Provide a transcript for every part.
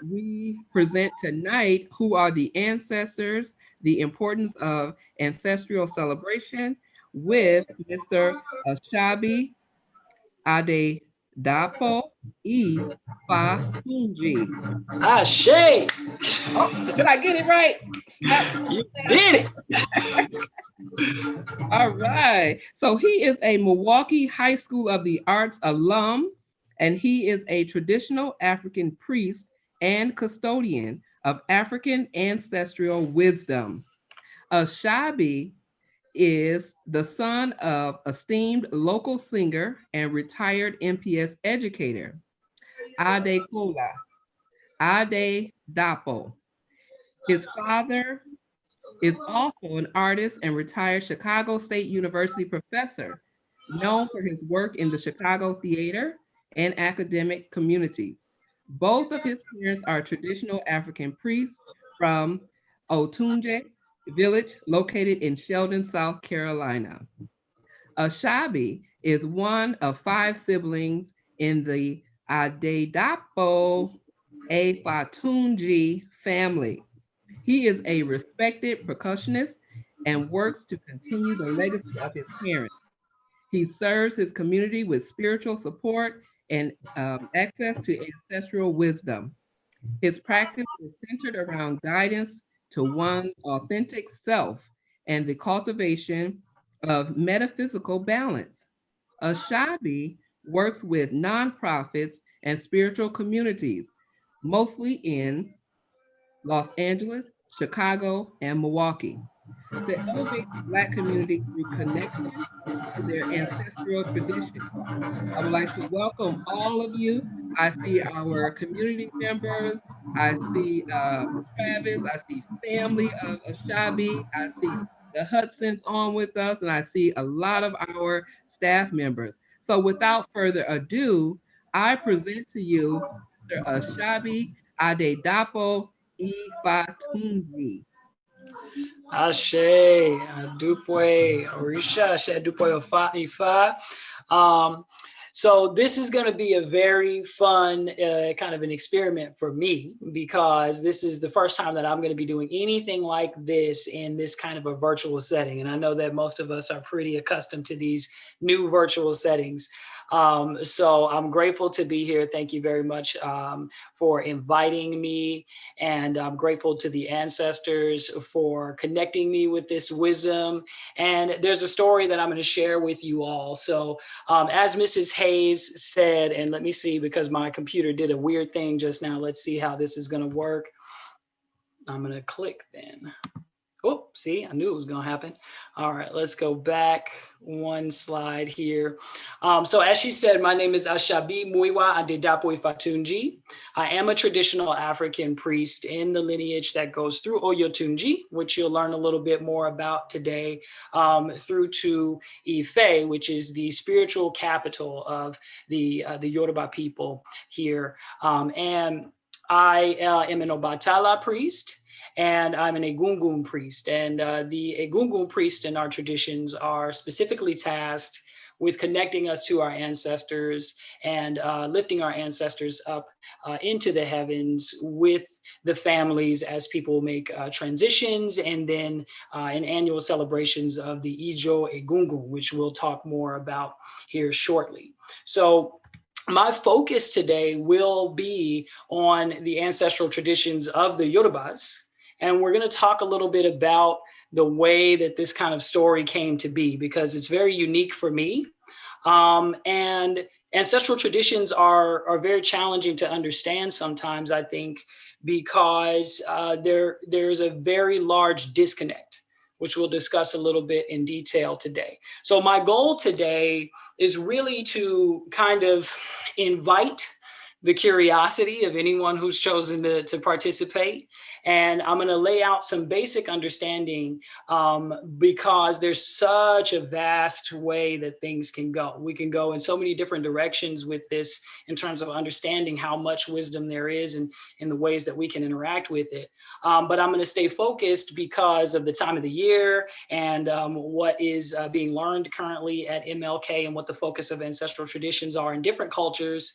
we present tonight who are the ancestors, the importance of ancestral celebration with Mr. Ashabi Adedapo Ifatunji. Ashe, Oh, did I get it right? Snap, snap, you snap. did it. All right. So he is a Milwaukee High School of the Arts alum, and he is a traditional African priest and custodian of African ancestral wisdom. Ashabi is the son of esteemed local singer and retired MPS educator, Ade Kola, Ade Dapo. His father is also an artist and retired Chicago State University professor, known for his work in the Chicago theater and academic communities. Both of his parents are traditional African priests from Oyotunji village located in Sheldon, South Carolina. Ashabi is one of five siblings in the Adedapo Afatunji family. He is a respected percussionist and works to continue the legacy of his parents. He serves his community with spiritual support and access to ancestral wisdom. His practice is centered around guidance to one's authentic self and the cultivation of metaphysical balance. Ashabi works with nonprofits and spiritual communities, mostly in Los Angeles, Chicago, and Milwaukee, to elevate the Black community through connection to their ancestral traditions. I would like to welcome all of you. I see our community members. I see Travis. I see family of Ashabi. I see the Hudsons on with us, and I see a lot of our staff members. So without further ado, I present to you Mr. Ashabi Adedapo Ifatunji. Ashe, Adupwe, Orisha, Ashe, Adupwe, Ifa. Um, so this is going to be a very fun kind of an experiment for me because this is the first time that I'm going to be doing anything like this in this kind of a virtual setting. And I know that most of us are pretty accustomed to these new virtual settings. So I'm grateful to be here. Thank you very much for inviting me. And I'm grateful to the ancestors for connecting me with this wisdom. And there's a story that I'm going to share with you all. So as Mrs. Hayes said, and let me see, because my computer did a weird thing just now. Let's see how this is going to work. I'm going to click then. Oh, see, I knew it was going to happen. All right, let's go back one slide here. So as she said, my name is Ashabi Muiwa Adedapo Ifatunji. I am a traditional African priest in the lineage that goes through Oyotunji, which you'll learn a little bit more about today, through to Ife, which is the spiritual capital of the Yoruba people here. And I am an Obatala priest. And I'm an Egungun priest. And the Egungun priests in our traditions are specifically tasked with connecting us to our ancestors and lifting our ancestors up into the heavens with the families as people make transitions, and then in annual celebrations of the Ijo Egungun, which we'll talk more about here shortly. So my focus today will be on the ancestral traditions of the Yorubas. And we're going to talk a little bit about the way that this kind of story came to be, because it's very unique for me. And ancestral traditions are very challenging to understand sometimes, I think, because there's a very large disconnect, which we'll discuss a little bit in detail today. So my goal today is really to kind of invite the curiosity of anyone who's chosen to participate. And I'm going to lay out some basic understanding because there's such a vast way that things can go. We can go in so many different directions with this in terms of understanding how much wisdom there is and in the ways that we can interact with it. But I'm going to stay focused because of the time of the year and what is being learned currently at MLK and what the focus of ancestral traditions are in different cultures,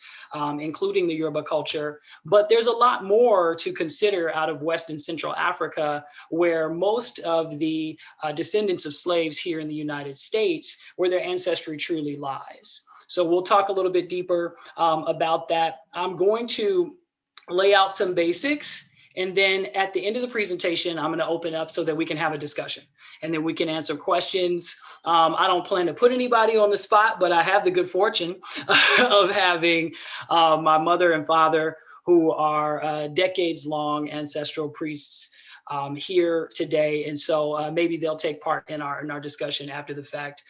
including including the Yoruba culture. But there's a lot more to consider out of West and Central Africa, where most of the descendants of slaves here in the United States, where their ancestry truly lies. So we'll talk a little bit deeper about that. I'm going to lay out some basics, and then at the end of the presentation, I'm going to open up so that we can have a discussion, and then we can answer questions. I don't plan to put anybody on the spot, but I have the good fortune of having my mother and father, who are decades-long ancestral priests, here today, and so maybe they'll take part in our discussion after the fact.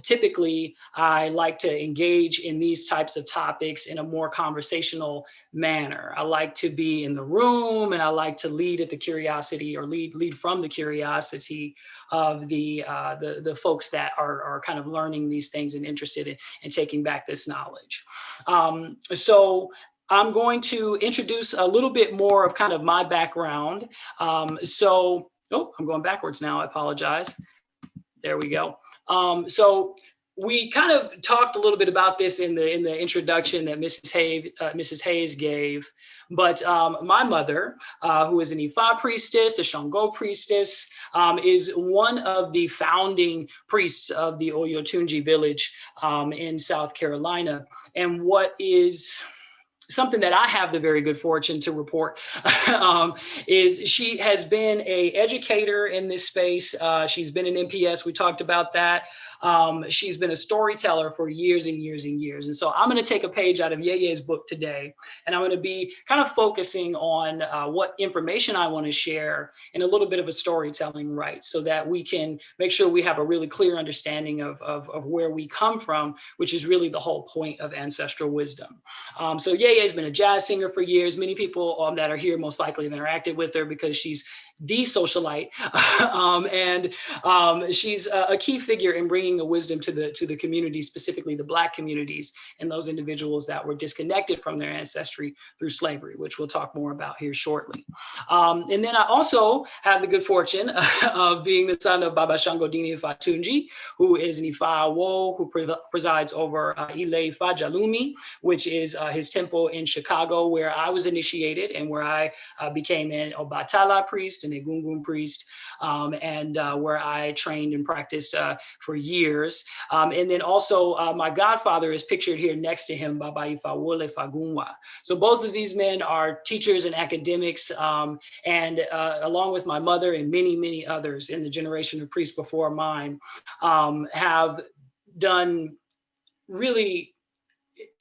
Typically, I like to engage in these types of topics in a more conversational manner. I like to be in the room, and I like to lead at the curiosity, or lead from the curiosity of the folks that are kind of learning these things and interested in taking back this knowledge. So I'm going to introduce a little bit more of kind of my background. Oh, I'm going backwards now. I apologize. There we go. So we kind of talked a little bit about this in the introduction that Mrs. Hayes gave. But my mother, who is an Ifa priestess, a Shango priestess, is one of the founding priests of the Oyotunji village in South Carolina. And what is something that I have the very good fortune to report is she has been an educator in this space. She's been an MPS. We talked about that. She's been a storyteller for years and years and years. And so I'm going to take a page out of Yeye's book today, and I'm going to be kind of focusing on what information I want to share in a little bit of a storytelling, right? So that we can make sure we have a really clear understanding of where we come from, which is really the whole point of ancestral wisdom. So Yeye has been a jazz singer for years. Many people that are here most likely have interacted with her because she's the socialite, and she's a key figure in bringing the wisdom to the community, specifically the Black communities and those individuals that were disconnected from their ancestry through slavery, which we'll talk more about here shortly. And then I also have the good fortune of being the son of Baba Shangodini Ifatunji, who is an Ifa Awo, who presides over Ile Ifa Jalumi, which is his temple in Chicago, where I was initiated and where I became an Obatala priest, an Egungun priest, and where I trained and practiced for years. And then also my godfather is pictured here next to him, Baba Ifawole Fagunwa. So both of these men are teachers and academics, and along with my mother and many, many others in the generation of priests before mine, have done really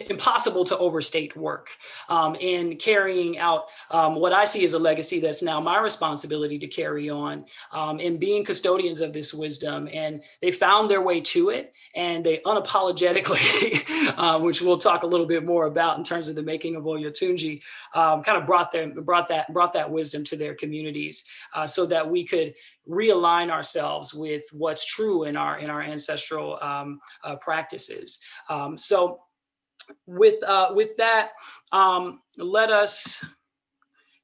impossible to overstate work in carrying out what I see as a legacy that's now my responsibility to carry on, in being custodians of this wisdom. And they found their way to it, and they unapologetically, which we'll talk a little bit more about in terms of the making of Oyotunji, kind of brought that wisdom to their communities, so that we could realign ourselves with what's true in our ancestral practices. So with that, let us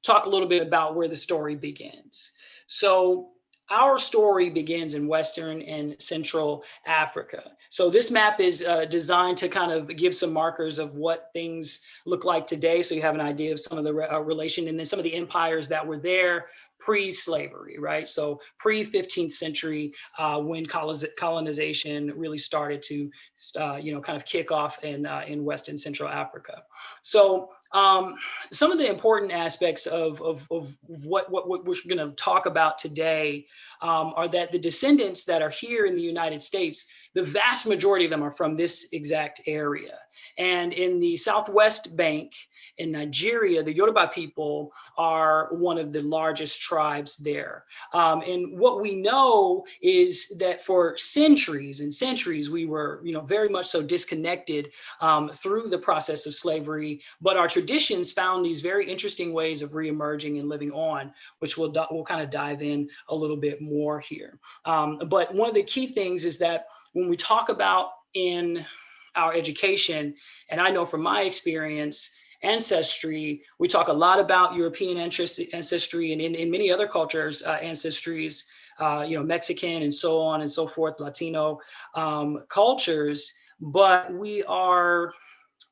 talk a little bit about where the story begins. So our story begins in Western and Central Africa. So this map is designed to kind of give some markers of what things look like today, so you have an idea of some of the relation, and then some of the empires that were there pre-slavery, right? So pre-15th century, when colonization really started to, kind of kick off in West and Central Africa. So some of the important aspects of what we're going to talk about today are that the descendants that are here in the United States, the vast majority of them are from this exact area. And in the Southwest Bank in Nigeria, the Yoruba people are one of the largest tribes there. And what we know is that for centuries and centuries, we were, very much so disconnected through the process of slavery, but our traditions found these very interesting ways of reemerging and living on, which we'll kind of dive in a little bit more here. But one of the key things is that when we talk about in our education, and I know from my experience, ancestry, we talk a lot about European ancestry, and in many other cultures, ancestries, Mexican and so on and so forth, Latino cultures, but we are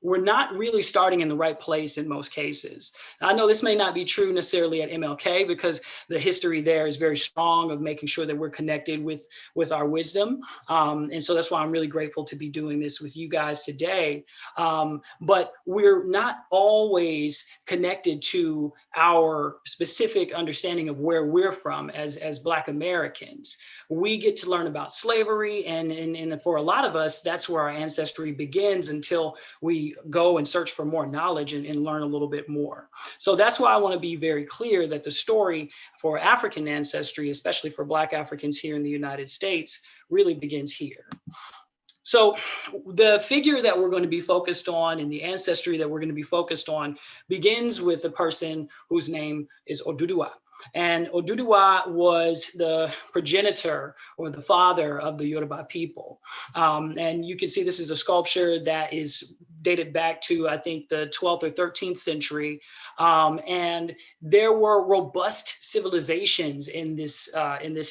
we're not really starting in the right place in most cases. I know this may not be true necessarily at MLK because the history there is very strong of making sure that we're connected with our wisdom. And so that's why I'm really grateful to be doing this with you guys today. But we're not always connected to our specific understanding of where we're from as Black Americans. We get to learn about slavery, and for a lot of us, that's where our ancestry begins until we go and search for more knowledge and learn a little bit more. So that's why I want to be very clear that the story for African ancestry, especially for Black Africans here in the United States, really begins here. So the figure that we're going to be focused on and the ancestry that we're going to be focused on begins with a person whose name is Oduduwa. And Oduduwa was the progenitor or the father of the Yoruba people. And you can see this is a sculpture that is dated back to, I think, the 12th or 13th century. And there were robust civilizations in this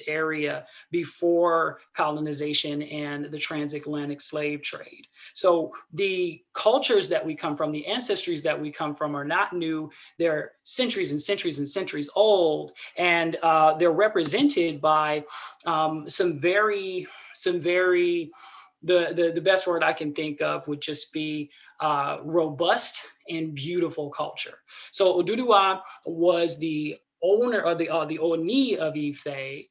area before colonization and the transatlantic slave trade. So the cultures that we come from, the ancestries that we come from are not new. They're centuries and centuries and centuries old. And they're represented by some very, the best word I can think of would just be robust and beautiful culture. So Oduduwa was the owner of the Oni of Ife,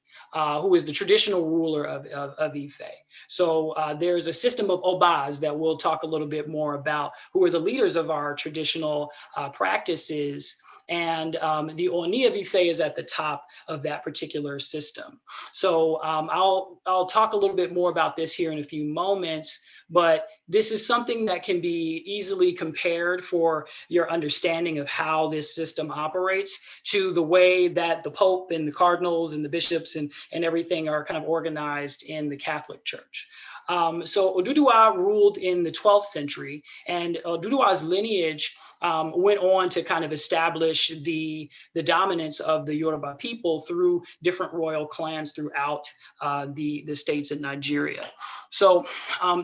who is the traditional ruler of Ife. So there's a system of Obas that we'll talk a little bit more about, who are the leaders of our traditional practices. And the Oni of Ife is at the top of that particular system. So I'll talk a little bit more about this here in a few moments, but this is something that can be easily compared for your understanding of how this system operates to the way that the Pope and the cardinals and the bishops and everything are kind of organized in the Catholic Church. So Oduduwa ruled in the 12th century, and Oduduwa's lineage went on to kind of establish the dominance of the Yoruba people through different royal clans throughout the states in Nigeria. So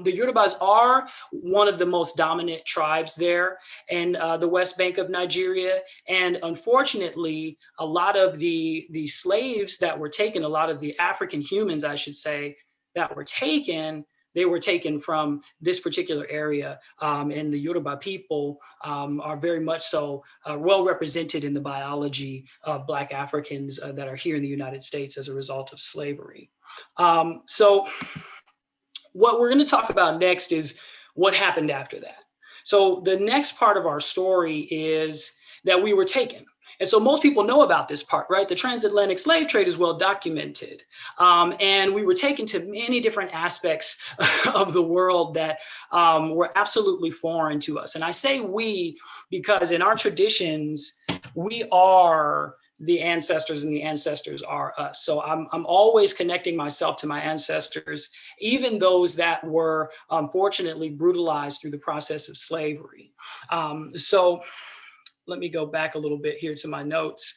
the Yorubas are one of the most dominant tribes there in the West Bank of Nigeria. And unfortunately, a lot of the slaves that were taken, a lot of the African humans, I should say, that were taken, they were taken from this particular area, and the Yoruba people are very much so well represented in the biology of Black Africans that are here in the United States as a result of slavery. So what we're going to talk about next is what happened after that. So the next part of our story is that we were taken. And so most people know about this part, right? The transatlantic slave trade is well documented. And we were taken to many different aspects of the world that were absolutely foreign to us. And I say we because in our traditions, we are the ancestors and the ancestors are us. So I'm always connecting myself to my ancestors, even those that were unfortunately brutalized through the process of slavery. So let me go back a little bit here to my notes.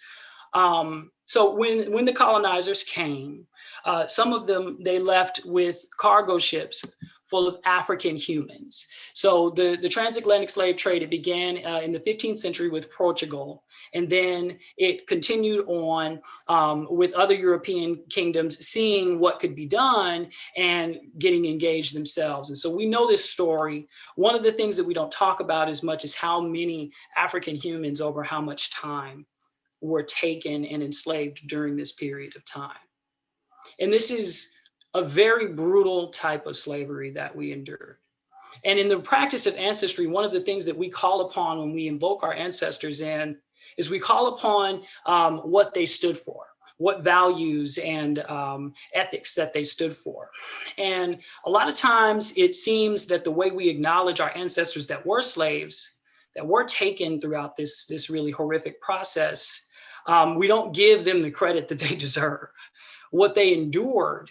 So when the colonizers came, some of them, they left with cargo ships full of African humans. So the transatlantic slave trade, it began in the 15th century with Portugal, and then it continued on with other European kingdoms seeing what could be done and getting engaged themselves. And so we know this story. One of the things that we don't talk about as much is how many African humans over how much time were taken and enslaved during this period of time. And this is a very brutal type of slavery that we endured. And in the practice of ancestry, one of the things that we call upon when we invoke our ancestors in is we call upon what they stood for, what values and ethics that they stood for. And a lot of times it seems that the way we acknowledge our ancestors that were slaves, that were taken throughout this really horrific process, we don't give them the credit that they deserve. What they endured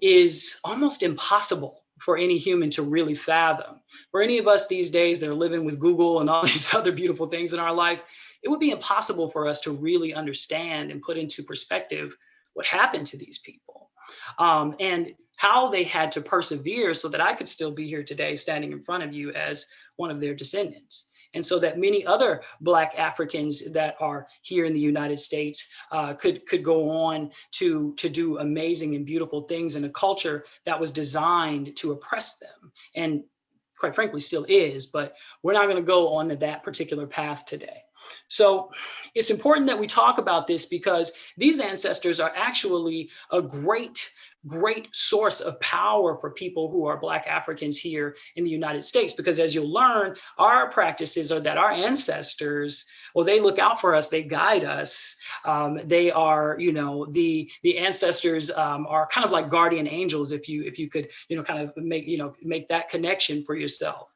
is almost impossible for any human to really fathom. For any of us these days that are living with Google and all these other beautiful things in our life, it would be impossible for us to really understand and put into perspective what happened to these people and how they had to persevere so that I could still be here today standing in front of you as one of their descendants. And so that many other Black Africans that are here in the United States could go on to do amazing and beautiful things in a culture that was designed to oppress them, and quite frankly still is, but we're not going to go on to that particular path today. So it's important that we talk about this because these ancestors are actually a great source of power for people who are Black Africans here in the United States, because as you'll learn, our practices are that our ancestors, well, they look out for us, they guide us. They are, the ancestors are kind of like guardian angels, if you could, kind of make that connection for yourself.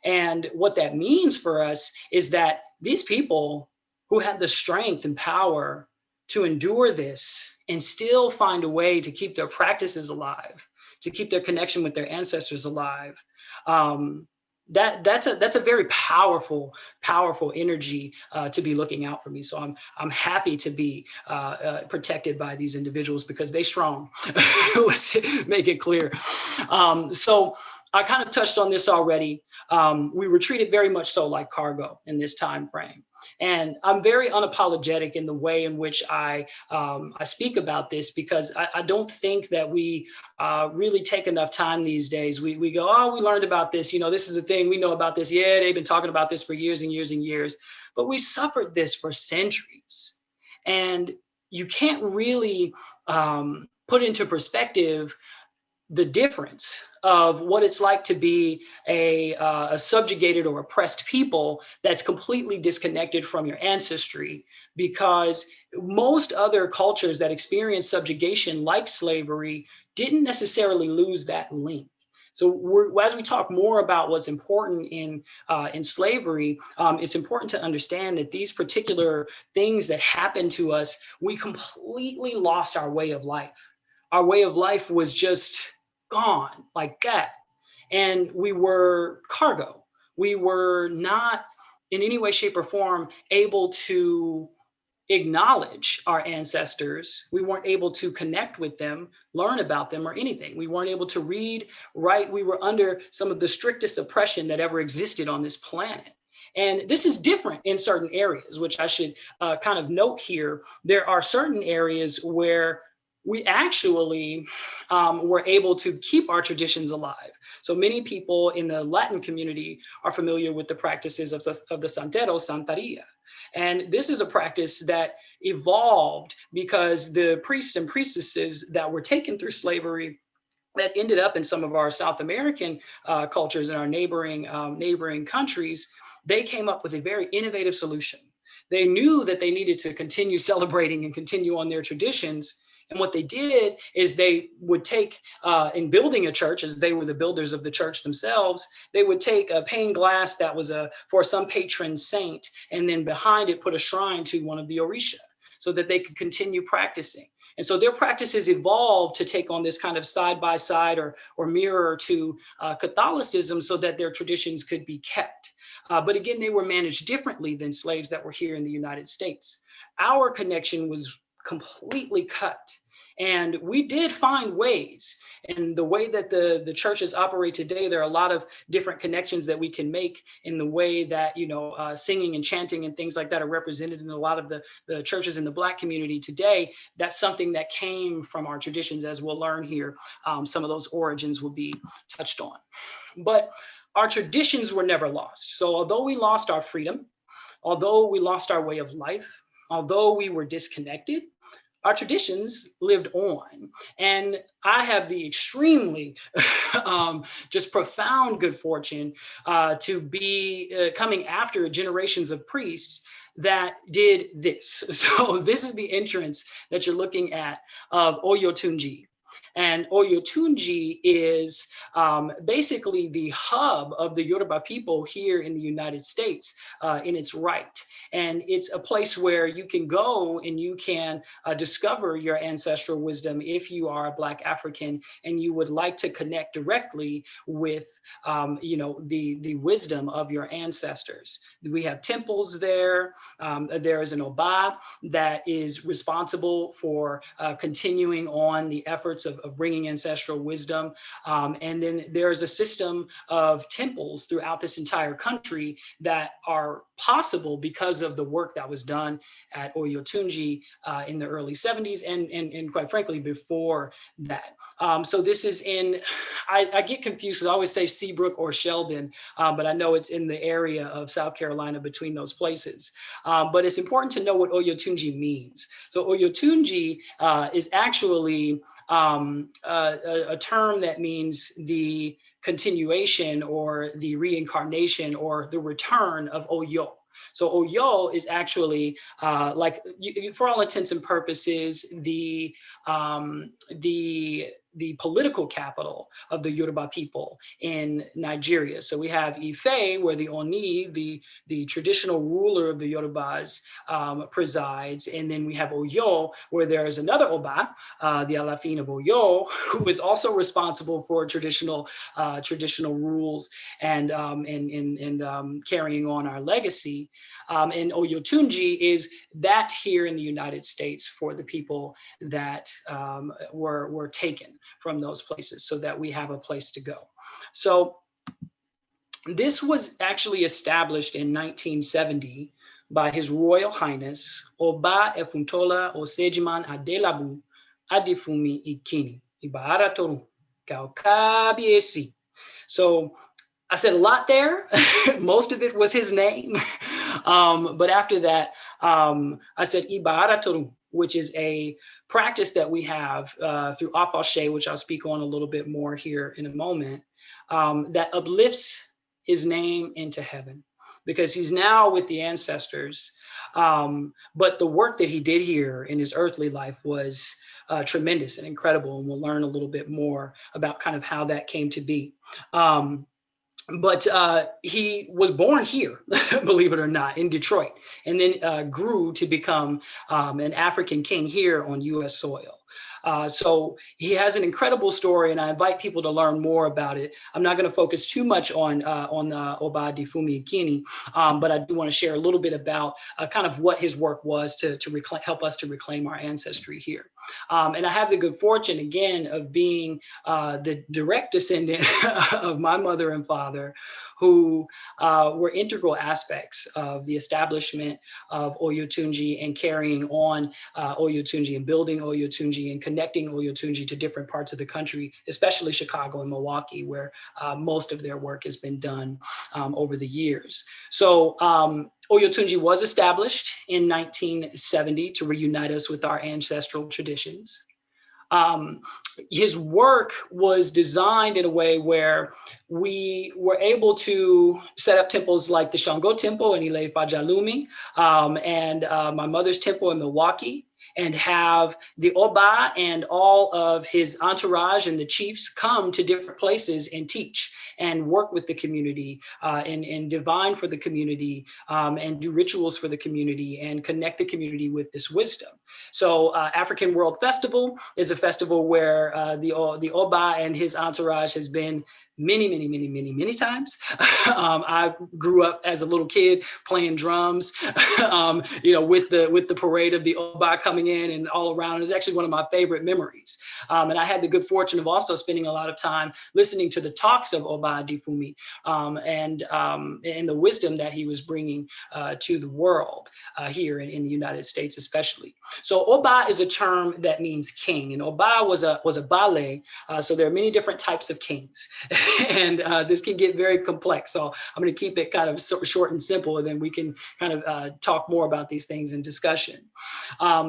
And what that means for us is that these people who had the strength and power to endure this and still find a way to keep their practices alive, to keep their connection with their ancestors alive. That's a very powerful energy to be looking out for me. So I'm happy to be protected by these individuals because they strong. Let's make it clear. So I kind of touched on this already. We were treated very much so like cargo in this time frame. And I'm very unapologetic in the way in which I speak about this, because I don't think that we really take enough time these days. We go, oh, we learned about this. This is a thing. We know about this. Yeah, they've been talking about this for years and years and years. But we suffered this for centuries. And you can't really put into perspective the difference of what it's like to be a subjugated or oppressed people that's completely disconnected from your ancestry, because most other cultures that experience subjugation like slavery didn't necessarily lose that link. So as we talk more about what's important in slavery, it's important to understand that these particular things that happened to us, we completely lost our way of life. Our way of life was just gone like that. And we were cargo. We were not in any way, shape, or form able to acknowledge our ancestors. We weren't able to connect with them, learn about them, or anything. We weren't able to read, write. We were under some of the strictest oppression that ever existed on this planet. And this is different in certain areas, which I should kind of note here. There are certain areas where we actually were able to keep our traditions alive. So many people in the Latin community are familiar with the practices of the Santero, Santeria. And this is a practice that evolved because the priests and priestesses that were taken through slavery that ended up in some of our South American cultures and our neighboring countries, they came up with a very innovative solution. They knew that they needed to continue celebrating and continue on their traditions. And what they did is they would take, in building a church, as they were the builders of the church themselves, they would take a pane glass that was for some patron saint, and then behind it put a shrine to one of the Orisha, so that they could continue practicing. And so their practices evolved to take on this kind of side-by-side or mirror to Catholicism, so that their traditions could be kept. But again, they were managed differently than slaves that were here in the United States. Our connection was completely cut. And we did find ways, and the way that the churches operate today, there are a lot of different connections that we can make in the way that, singing and chanting and things like that are represented in a lot of the churches in the Black community today. That's something that came from our traditions, as we'll learn here. Some of those origins will be touched on. But our traditions were never lost. So although we lost our freedom, although we lost our way of life, although we were disconnected, our traditions lived on. And I have the extremely just profound good fortune to be coming after generations of priests that did this. So this is the entrance that you're looking at of Oyotunji. And Oyotunji is basically the hub of the Yoruba people here in the United States in its right. And it's a place where you can go and you can discover your ancestral wisdom if you are a Black African and you would like to connect directly with, the wisdom of your ancestors. We have temples there. There is an Oba that is responsible for continuing on the efforts efforts of bringing ancestral wisdom. And then there's a system of temples throughout this entire country that are possible because of the work that was done at Oyotunji in the early 70s and quite frankly, before that. So this is in, I get confused because I always say Seabrook or Sheldon, but I know it's in the area of South Carolina between those places. But it's important to know what Oyotunji means. So Oyotunji is actually a term that means the continuation or the reincarnation or the return of Oyo. So Oyo is actually for all intents and purposes, the political capital of the Yoruba people in Nigeria. So we have Ife, where the Oni, the traditional ruler of the Yorubas, presides. And then we have Oyo, where there is another Oba, the Alafin of Oyo, who is also responsible for traditional rules and carrying on our legacy. And Oyotunji is that here in the United States for the people that were taken from those places so that we have a place to go. So this was actually established in 1970 by His Royal Highness Oba Efuntola Osejiman Adelabu Adifumi Ikini Ibaara Toru Kaukabiesi. So I said a lot there. Most of it was his name. But after that, I said Ibaara Toru, which is a practice that we have through Apalche, which I'll speak on a little bit more here in a moment, that uplifts his name into heaven because he's now with the ancestors. But the work that he did here in his earthly life was tremendous and incredible. And we'll learn a little bit more about kind of how that came to be. But he was born here, believe it or not, in Detroit, and then grew to become an African king here on U.S. soil. So he has an incredible story, and I invite people to learn more about it. I'm not going to focus too much on Oba Difumi Ikini, but I do want to share a little bit about kind of what his work was to help us to reclaim our ancestry here. And I have the good fortune, again, of being the direct descendant of my mother and father, who were integral aspects of the establishment of Oyotunji and carrying on Oyotunji and building Oyotunji and connecting Oyotunji to different parts of the country, especially Chicago and Milwaukee, where most of their work has been done over the years. So Oyotunji was established in 1970 to reunite us with our ancestral traditions. His work was designed in a way where we were able to set up temples like the Shango Temple in Ile Fajalumi and my mother's temple in Milwaukee, and have the Oba and all of his entourage and the chiefs come to different places and teach and work with the community and divine for the community and do rituals for the community and connect the community with this wisdom. So African World Festival is a festival where the Oba and his entourage has been many times. I grew up as a little kid playing drums, with the parade of the Oba coming in and all around. It was actually one of my favorite memories. And I had the good fortune of also spending a lot of time listening to the talks of Oba Difumi and the wisdom that he was bringing to the world here in the United States, especially. So Oba is a term that means king, and Oba was a ballet. So there are many different types of kings. And this can get very complex. So I'm going to keep it kind of short and simple, and then we can kind of talk more about these things in discussion.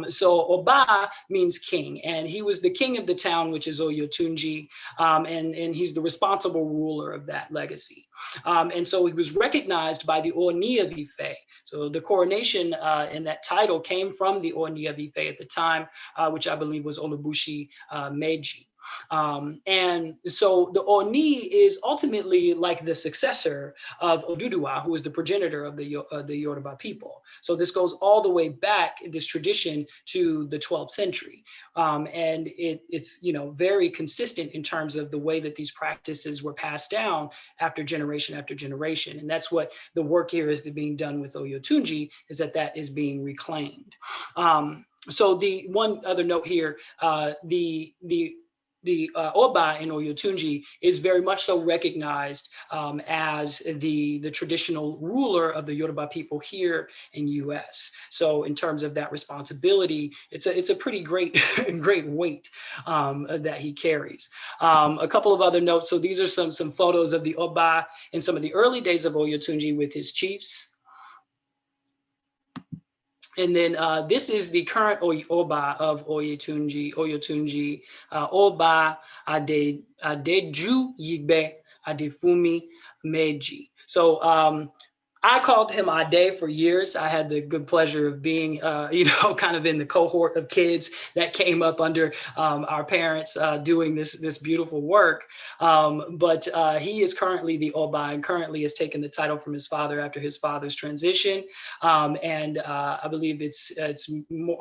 So Oba means king, and he was the king of the town, which is Oyotunji, and he's the responsible ruler of that legacy. And so he was recognized by the Oni of Ife. So the coronation and that title came from the Oni of Ife at the time, which I believe was Olubushi Meiji. And so the Oni is ultimately like the successor of Oduduwa, who is the progenitor of the Yoruba people. So this goes all the way back, this tradition, to the 12th century. And it's very consistent in terms of the way that these practices were passed down after generation. And that's what the work here is being done with Oyotunji, is that is being reclaimed. So the one other note here, the the Oba in Oyotunji is very much so recognized as the traditional ruler of the Yoruba people here in U.S. So in terms of that responsibility, it's a pretty great great weight that he carries. A couple of other notes. So these are some photos of the Oba in some of the early days of Oyotunji with his chiefs. And then this is the current Oba of Oyotunji, Oba Adeju Yigbe Adefumi Meji. So I called him Ade for years. I had the good pleasure of being, kind of in the cohort of kids that came up under our parents doing this beautiful work. But he is currently the Oba and currently has taken the title from his father after his father's transition. And I believe it's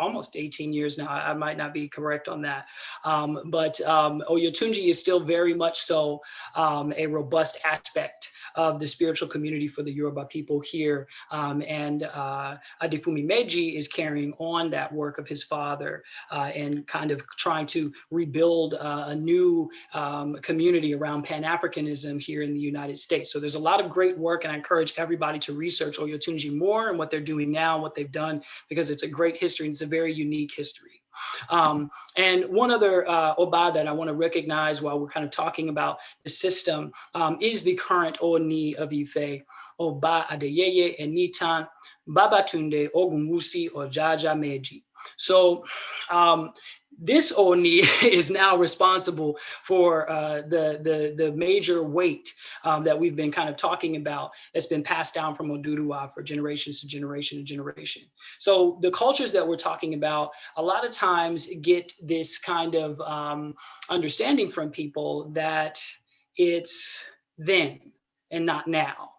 almost 18 years now. I might not be correct on that. But Oyotunji is still very much so a robust aspect of the spiritual community for the Yoruba people here. And Adefumi Meji is carrying on that work of his father and kind of trying to rebuild a new community around Pan-Africanism here in the United States. So there's a lot of great work, and I encourage everybody to research Oyotunji more and what they're doing now and what they've done, because it's a great history and it's a very unique history. And one other Oba that I want to recognize while we're kind of talking about the system is the current Oni of Ife, Oba Adeyeye Enitan Babatunde Ogunwusi Ojaja Meji. So this Oni is now responsible for the major weight that we've been kind of talking about that's been passed down from Oduduwa for generations to generation to generation. So the cultures that we're talking about a lot of times get this kind of understanding from people that it's then and not now.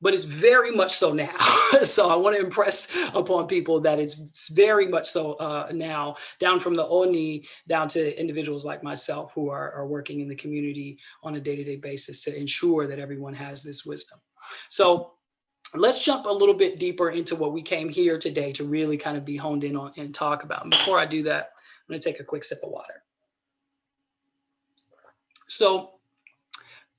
But it's very much so now. So I want to impress upon people that it's very much so now, down from the Oni down to individuals like myself who are working in the community on a day-to-day basis to ensure that everyone has this wisdom. So let's jump a little bit deeper into what we came here today to really kind of be honed in on and talk about. And before I do that, I'm going to take a quick sip of water. So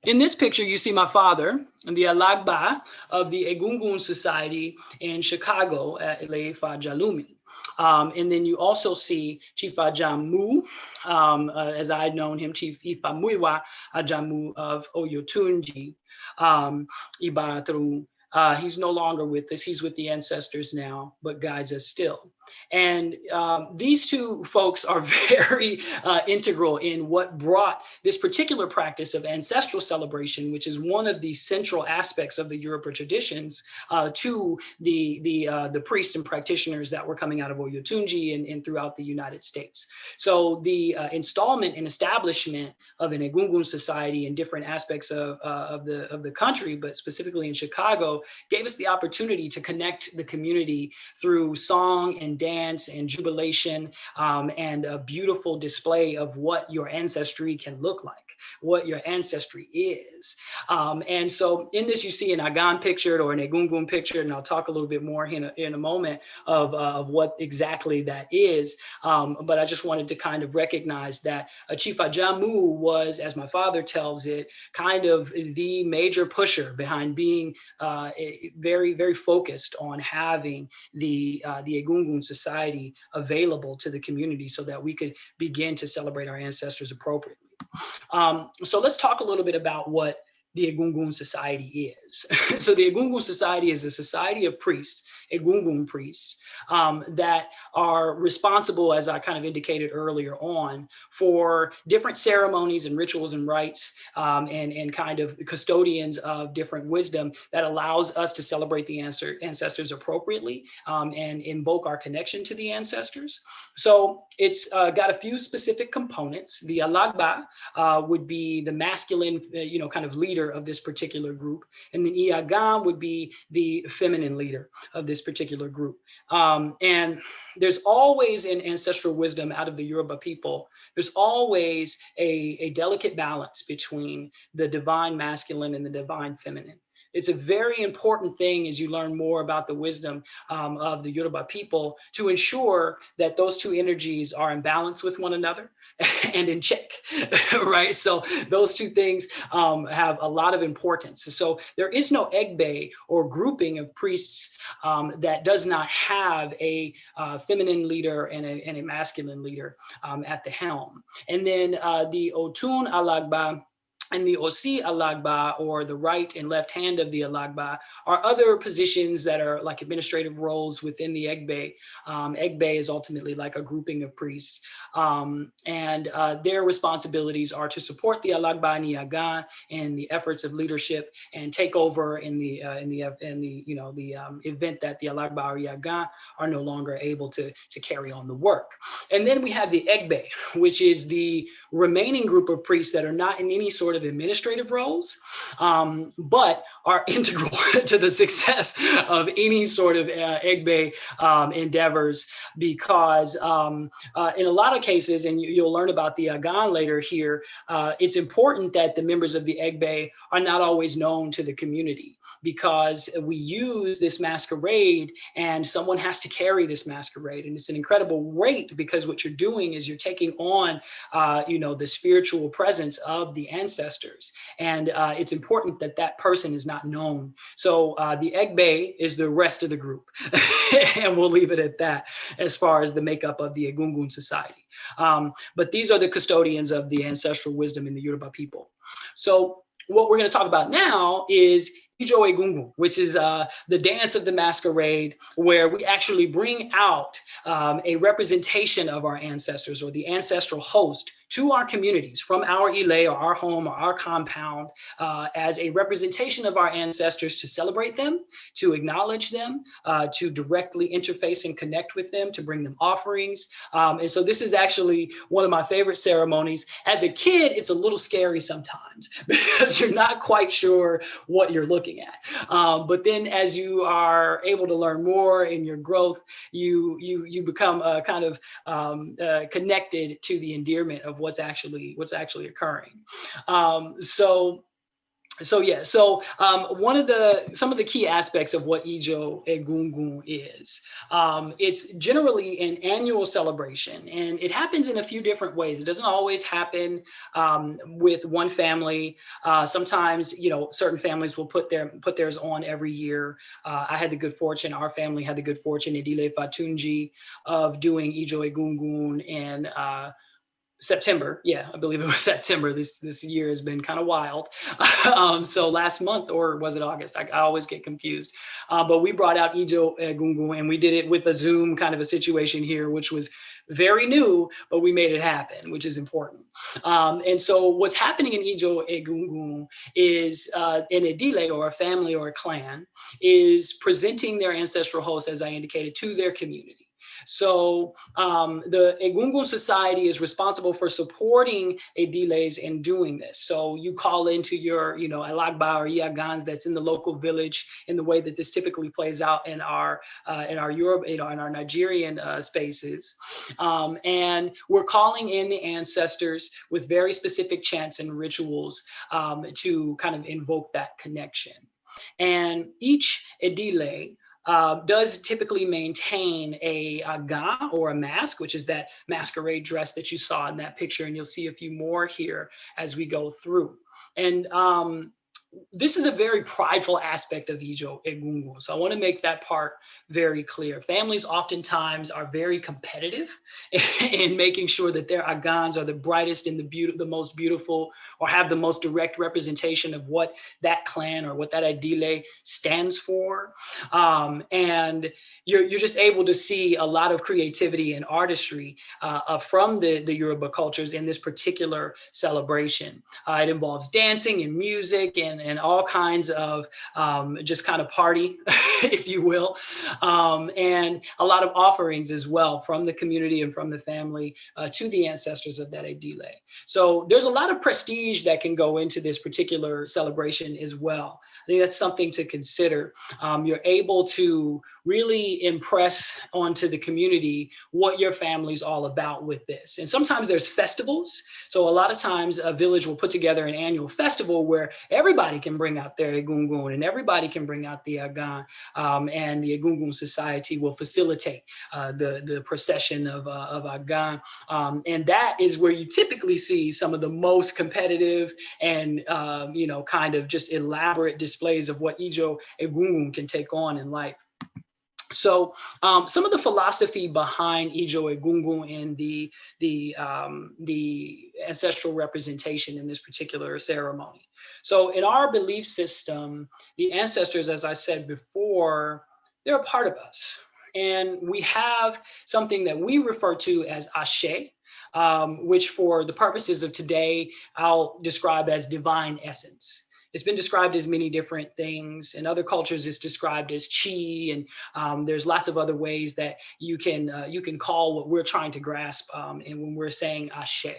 in this picture, you see my father, the Alagba of the Egungun Society in Chicago at Ileifa Jalumi. And then you also see Chief Ajamu, as I had known him, Chief Ifamuiwa Ajamu of Oyotunji, Ibaratru. He's no longer with us. He's with the ancestors now, but guides us still. And these two folks are very integral in what brought this particular practice of ancestral celebration, which is one of the central aspects of the Yoruba traditions, to the priests and practitioners that were coming out of Oyotunji and throughout the United States. So the installment and establishment of an Egungun society in different aspects of the country, but specifically in Chicago, gave us the opportunity to connect the community through song and dance and jubilation, and a beautiful display of what your ancestry can look like, what your ancestry is. And so in this, you see an Agan pictured or an Egungun pictured, and I'll talk a little bit more in a moment of what exactly that is. But I just wanted to kind of recognize that Chief Ajamu was, as my father tells it, kind of the major pusher behind being very, very focused on having the Egungun society available to the community so that we could begin to celebrate our ancestors appropriately. So let's talk a little bit about what the Egungun society is. So the Egungun society is a society of priests, Egungun priests, that are responsible, as I kind of indicated earlier on, for different ceremonies and rituals and rites, and kind of custodians of different wisdom that allows us to celebrate the ancestors appropriately, and invoke our connection to the ancestors. So it's got a few specific components. The Alagba would be the masculine, kind of leader of this particular group, and the Iagam would be the feminine leader of this particular group. And there's always in ancestral wisdom out of the Yoruba people, there's always a delicate balance between the divine masculine and the divine feminine. It's a very important thing as you learn more about the wisdom of the Yoruba people to ensure that those two energies are in balance with one another and in check, right? So those two things have a lot of importance. So there is no egbe or grouping of priests that does not have a feminine leader and a masculine leader at the helm. And then the Otun Alagba and the Osi Alagba, or the right and left hand of the Alagba, are other positions that are like administrative roles within the Egbe. Egbe is ultimately like a grouping of priests, and their responsibilities are to support the Alagba and Yagan in the efforts of leadership and take over in the event that the Alagba or Yagan are no longer able to carry on the work. And then we have the Egbe, which is the remaining group of priests that are not in any sort of administrative roles, but are integral to the success of any sort of Egbe endeavors, because in a lot of cases, and you'll learn about the Agan later here, it's important that the members of the Egbe are not always known to the community, because we use this masquerade and someone has to carry this masquerade. And it's an incredible weight, because what you're doing is you're taking on, the spiritual presence of the ancestors. And it's important that that person is not known. So the Egbe is the rest of the group. And we'll leave it at that as far as the makeup of the Egungun society. But these are the custodians of the ancestral wisdom in the Yoruba people. So what we're going to talk about now is Ijo Egungun, which is the dance of the masquerade, where we actually bring out a representation of our ancestors, or the ancestral host, to our communities from our ile or our home or our compound, as a representation of our ancestors, to celebrate them, to acknowledge them, to directly interface and connect with them, to bring them offerings. And so this is actually one of my favorite ceremonies. As a kid, it's a little scary sometimes because you're not quite sure what you're looking at. But then as you are able to learn more in your growth, you become kind of connected to the endearment of what's actually occurring. So some of the key aspects of what Ijo Egungun is, it's generally an annual celebration, and it happens in a few different ways. It doesn't always happen with one family. Sometimes, certain families will put theirs on every year. Our family had the good fortune, Idile Fatunji, of doing Ijo Egungun in September. Yeah, I believe it was September. This year has been kind of wild. So last month, or was it August? I always get confused. But we brought out Ijo Egungun, and we did it with a Zoom kind of a situation here, which was very new, but we made it happen, which is important. And so what's happening in Ijo Egungun is an Edile, or a family or a clan, is presenting their ancestral host, as I indicated, to their community. So the Egungun society is responsible for supporting Ediles in doing this. So you call into your, Alagba or Iagans that's in the local village, in the way that this typically plays out in our Europe, in our Nigerian spaces. And we're calling in the ancestors with very specific chants and rituals to kind of invoke that connection. And each Edile does typically maintain a ga, or a mask, which is that masquerade dress that you saw in that picture. And you'll see a few more here as we go through. And this is a very prideful aspect of Ijo Egungun. So I want to make that part very clear. Families oftentimes are very competitive in making sure that their agans are the brightest and the most beautiful, or have the most direct representation of what that clan or what that idile stands for. And you're just able to see a lot of creativity and artistry from the Yoruba cultures in this particular celebration. It involves dancing and music and all kinds of just kind of party, if you will, and a lot of offerings as well from the community and from the family to the ancestors of that Edile. So there's a lot of prestige that can go into this particular celebration as well. I think that's something to consider. You're able to really impress onto the community what your family's all about with this. And sometimes there's festivals. So a lot of times a village will put together an annual festival where everybody everybody can bring out their Egungun, and everybody can bring out the Agan, and the Egungun Society will facilitate the procession of Agan. And that is where you typically see some of the most competitive and, kind of just elaborate displays of what Ijo Egungun can take on in life. So some of the philosophy behind Ijo Egungun and the ancestral representation in this particular ceremony. So in our belief system, the ancestors, as I said before, they're a part of us. And we have something that we refer to as Ashe, which for the purposes of today, I'll describe as divine essence. It's been described as many different things. In other cultures, it's described as chi, and there's lots of other ways that you can call what we're trying to grasp, and when we're saying Ashe.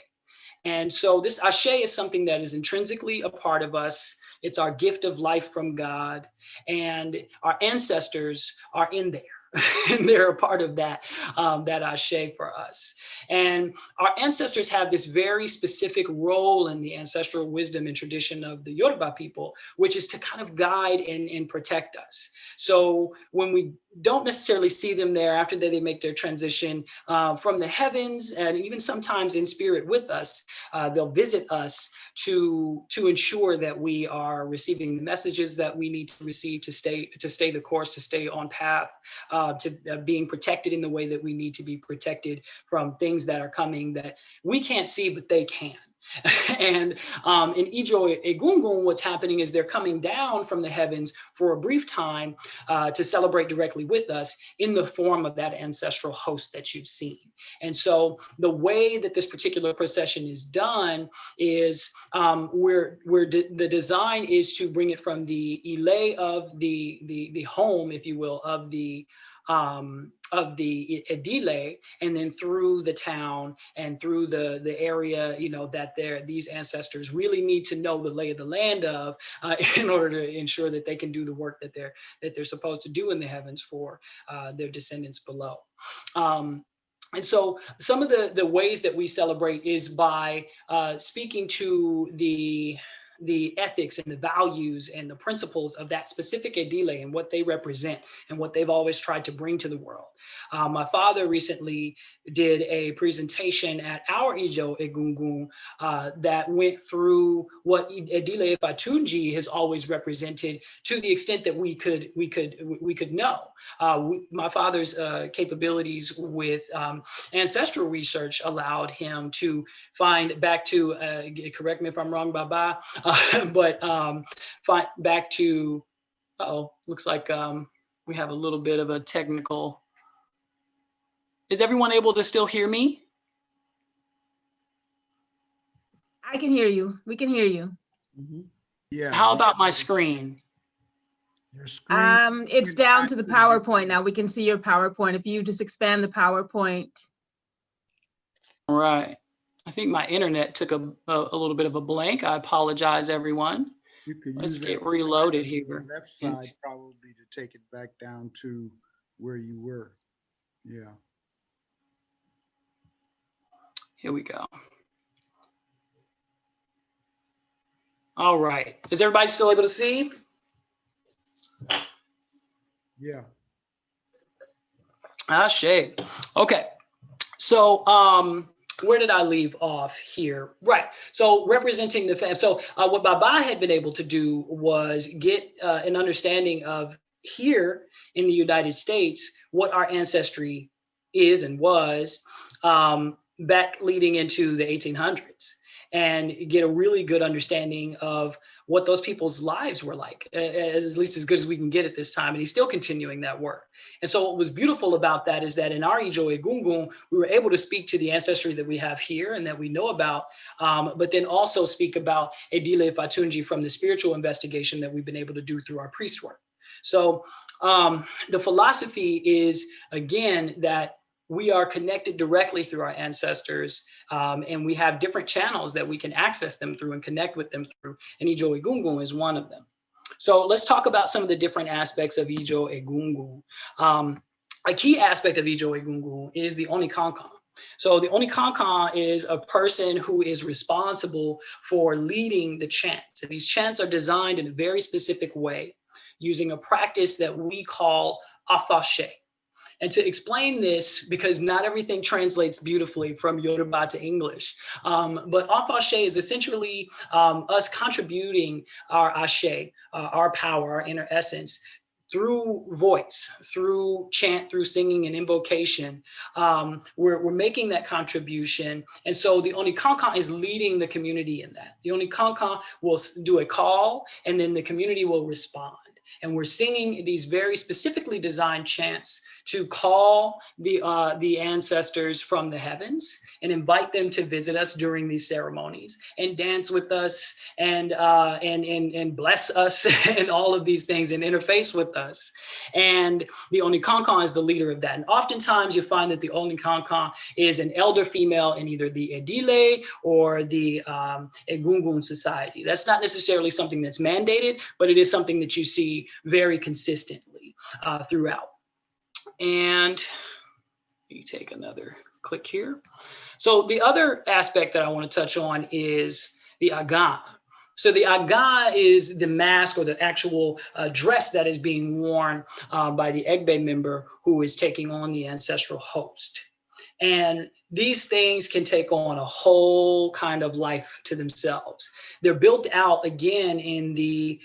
And so this Ashe is something that is intrinsically a part of us. It's our gift of life from God, and our ancestors are in there. And they're a part of that Ashe for us. And our ancestors have this very specific role in the ancestral wisdom and tradition of the Yoruba people, which is to kind of guide and protect us. So when we don't necessarily see them there after they make their transition from the heavens, and even sometimes in spirit with us, they'll visit us to ensure that we are receiving the messages that we need to receive to stay the course, to stay on path, to being protected in the way that we need to be protected from things that are coming that we can't see, but they can. And in Ijo Egungun, what's happening is they're coming down from the heavens for a brief time to celebrate directly with us in the form of that ancestral host that you've seen. And so the way that this particular procession is done is the design is to bring it from the ile of the home, if you will, of the edile, and then through the town and through the area, that these ancestors really need to know the lay of the land of, in order to ensure that they can do the work that they're supposed to do in the heavens for their descendants below. And so some of the ways that we celebrate is by speaking to the ethics and the values and the principles of that specific edile and what they represent and what they've always tried to bring to the world. My father recently did a presentation at our Ijo Egungun that went through what Edile Oyotunji has always represented to the extent that we could know. My father's capabilities with ancestral research allowed him to find back to, correct me if I'm wrong, Baba, but find back to, looks like we have a little bit of a technical. Is everyone able to still hear me? I can hear you. We can hear you. Mm-hmm. Yeah. How about my screen? Your screen. It's down to the PowerPoint now. We can see your PowerPoint. If you just expand the PowerPoint. All right. I think my internet took a little bit of a blank. I apologize, everyone. You could Let's use get reloaded here. The left side probably to take it back down to where you were. Yeah. Here we go. All right. Is everybody still able to see? Yeah. Ashe. Okay. So where did I leave off here? Right. So representing the family. So what Baba had been able to do was get an understanding of here in the United States what our ancestry is and was back leading into the 1800s, and get a really good understanding of what those people's lives were like, at least as good as we can get at this time. And he's still continuing that work. And so what was beautiful about that is that in our Ijo Egungun, we were able to speak to the ancestry that we have here and that we know about, but then also speak about Edile Oyotunji from the spiritual investigation that we've been able to do through our priest work. So the philosophy is, again, that we are connected directly through our ancestors, and we have different channels that we can access them through and connect with them through, and Ijo Egungun is one of them. So let's talk about some of the different aspects of Ijo Egungun. A key aspect of Ijo Egungun is the Onikankan. So the Onikankan is a person who is responsible for leading the chants. And these chants are designed in a very specific way using a practice that we call afashe. And to explain this, because not everything translates beautifully from Yoruba to English, but afashe is essentially us contributing our ashe, our power, our inner essence, through voice, through chant, through singing and invocation. We're making that contribution. And so the Onikankan is leading the community in that. The Onikankan will do a call, and then the community will respond. And we're singing these very specifically designed chants to call the ancestors from the heavens and invite them to visit us during these ceremonies and dance with us and bless us and all of these things and interface with us. And the Onikankan is the leader of that. And oftentimes you find that the Onikankan is an elder female in either the Edile or the Egungun society. That's not necessarily something that's mandated, but it is something that you see very consistently throughout. And you take another click here. So the other aspect that I want to touch on is the aga. So the aga is the mask or the actual dress that is being worn by the Egbe member who is taking on the ancestral host. And these things can take on a whole kind of life to themselves. They're built out again in the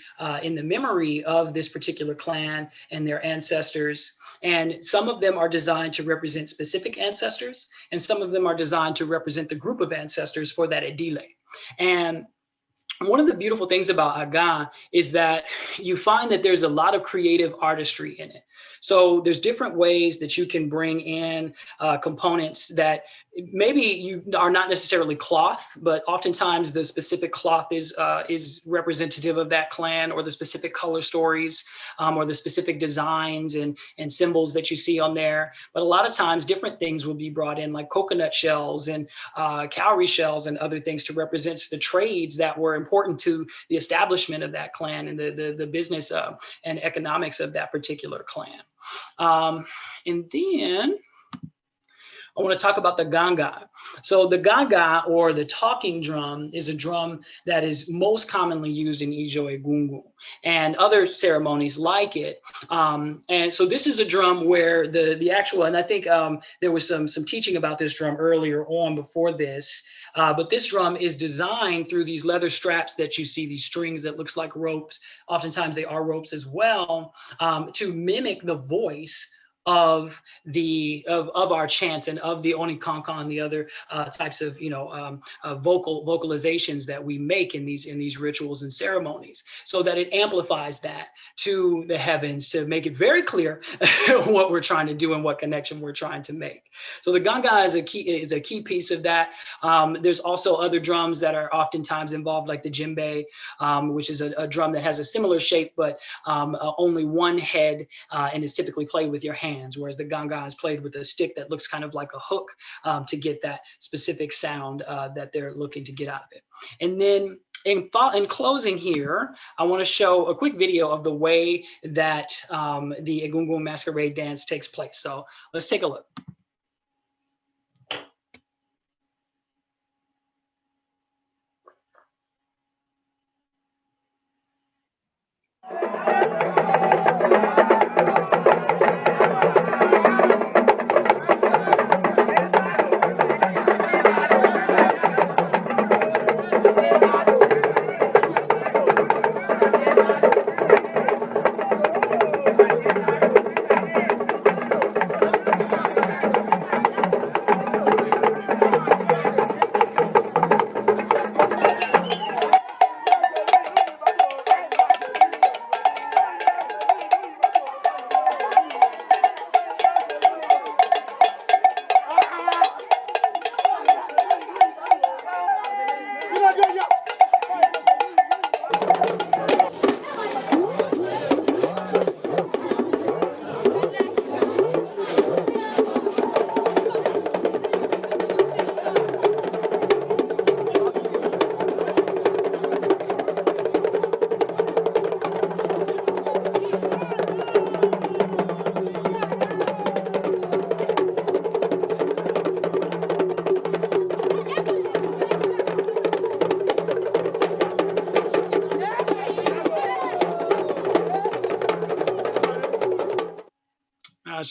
memory of this particular clan and their ancestors. And some of them are designed to represent specific ancestors, and some of them are designed to represent the group of ancestors for that Edile. And one of the beautiful things about aga is that you find that there's a lot of creative artistry in it. So there's different ways that you can bring in components that maybe you are not necessarily cloth, but oftentimes the specific cloth is representative of that clan, or the specific color stories, or the specific designs and symbols that you see on there. But a lot of times different things will be brought in, like coconut shells and cowrie shells and other things to represent the trades that were important to the establishment of that clan and the business and economics of that particular clan. And then I want to talk about the ganga. So the ganga, or the talking drum, is a drum that is most commonly used in Ijo Egungun and other ceremonies like it. And so this is a drum where the actual, and I think there was some teaching about this drum earlier on before this, but this drum is designed through these leather straps that you see, these strings that looks like ropes. Oftentimes they are ropes as well, to mimic the voice of our chants and of the Onikankan and the other types of vocalizations that we make in these rituals and ceremonies, so that it amplifies that to the heavens to make it very clear what we're trying to do and what connection we're trying to make. So the ganga is a key piece of that. There's also other drums that are oftentimes involved, like the djembe, which is a drum that has a similar shape, but only one head, and is typically played with your hands, whereas the ganga is played with a stick that looks kind of like a hook to get that specific sound that they're looking to get out of it. And then in closing here, I want to show a quick video of the way that the Egungun masquerade dance takes place. So let's take a look.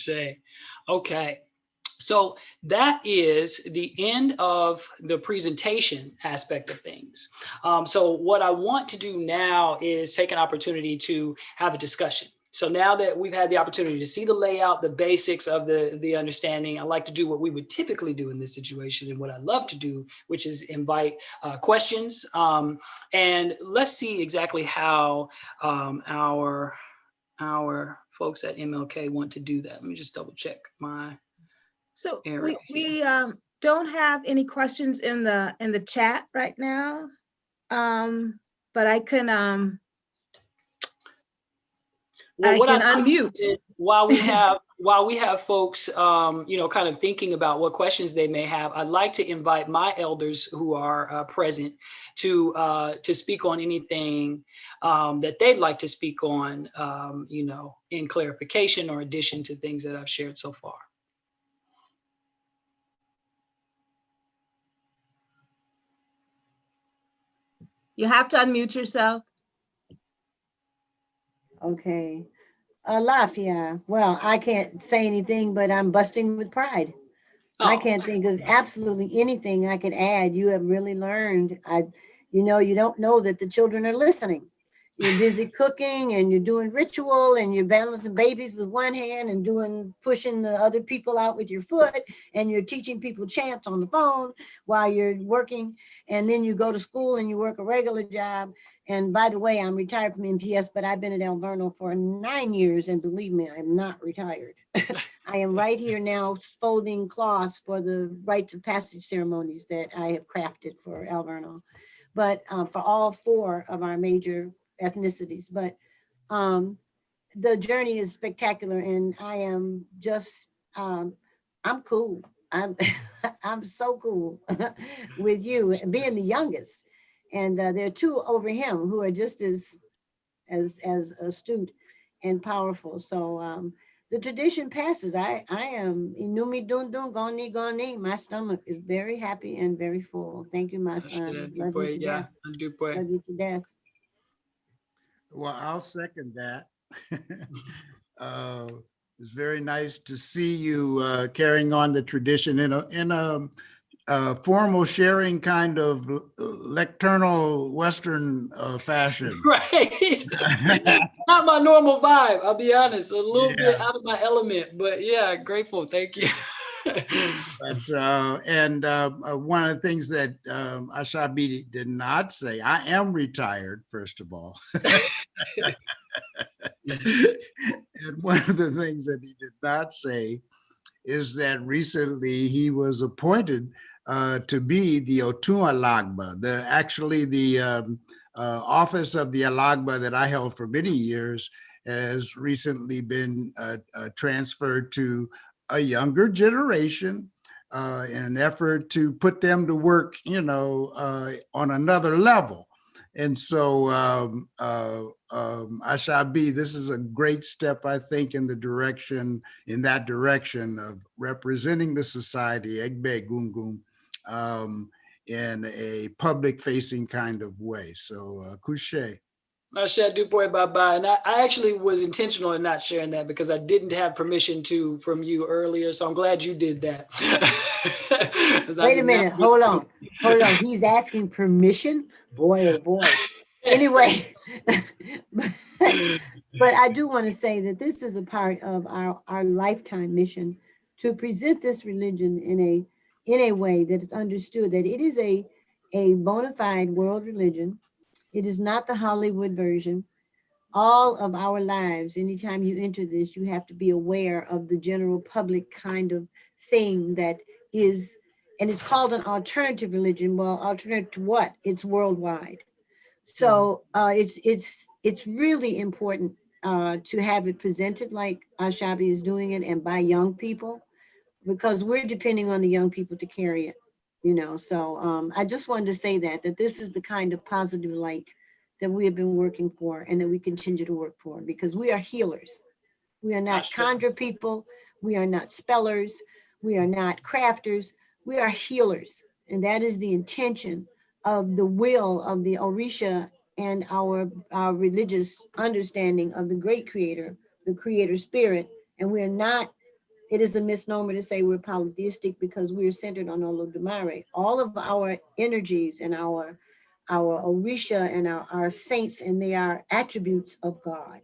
Ashe. Okay. So that is the end of the presentation aspect of things. So what I want to do now is take an opportunity to have a discussion. So now that we've had the opportunity to see the layout, the basics of the understanding, I like to do what we would typically do in this situation and what I love to do, which is invite questions. And let's see exactly how our folks at MLK want to do that. Let me just double check my So area we don't have any questions in the chat right now. But I can Well, I what can I like unmute. is while we have folks, you know, kind of thinking about what questions they may have, I'd like to invite my elders who are present to speak on anything that they'd like to speak on, you know, in clarification or addition to things that I've shared so far. You have to unmute yourself. Okay. Lafia, well, I can't say anything, but I'm busting with pride. I Oh, can't think of absolutely anything I could add. You have really learned. You know, you don't know that the children are listening. You're busy cooking and you're doing ritual and you're balancing babies with one hand and pushing the other people out with your foot, and you're teaching people chants on the phone while you're working. And then you go to school and you work a regular job. And by the way, I'm retired from MPS, but I've been at Alverno for 9 years, and believe me, I'm not retired. I am right here now folding cloths for the rites of passage ceremonies that I have crafted for Alverno, but for all 4 of our major ethnicities. But the journey is spectacular, and I am just, I'm cool. I'm, I'm so cool with you being the youngest. And there are 2 over him who are just as astute and powerful. So the tradition passes. I am inumi dun dun goni goni. My stomach is very happy and very full. Thank you, my son. Love you to death. Love you to death. Well, I'll second that. It's very nice to see you carrying on the tradition in a formal sharing kind of lecternal Western fashion. right. Not my normal vibe. I'll be honest, a little bit Yeah. out of my element, but yeah, grateful. Thank you. But one of the things that Ashabi did not say, I am retired, first of all. And one of the things that he did not say is that recently he was appointed to be the Otun Alagba, the office of the Alagba that I held for many years has recently been transferred to a younger generation in an effort to put them to work, you know, on another level. And so Ashabi, this is a great step, I think, in that direction of representing the society, Egbe Gungun, in a public facing kind of way. So Kushe. Ashe Dupoy bye-bye. And I actually was intentional in not sharing that because I didn't have permission from you earlier. So I'm glad you did that. Wait a minute. Hold on. He's asking permission? Boy, oh boy. Anyway, but I do want to say that this is a part of our lifetime mission to present this religion in a way that is understood that it is a bona fide world religion. It is not the Hollywood version. All of our lives, anytime you enter this, you have to be aware of the general public kind of thing that is, and it's called an alternative religion. Well, alternative to what? It's worldwide. So it's really important to have it presented like Ashabi is doing it, and by young people, because we're depending on the young people to carry it, you know. So I just wanted to say that this is the kind of positive light that we have been working for and that we continue to work for, because we are healers. We are not conjure people. We are not spellers. We are not crafters. We are healers. And that is the intention of the will of the Orisha and our religious understanding of the great creator, the creator spirit. And we are not It is a misnomer to say we're polytheistic because we're centered on Olodumare. All of our energies and our Orisha and our saints, and they are attributes of God,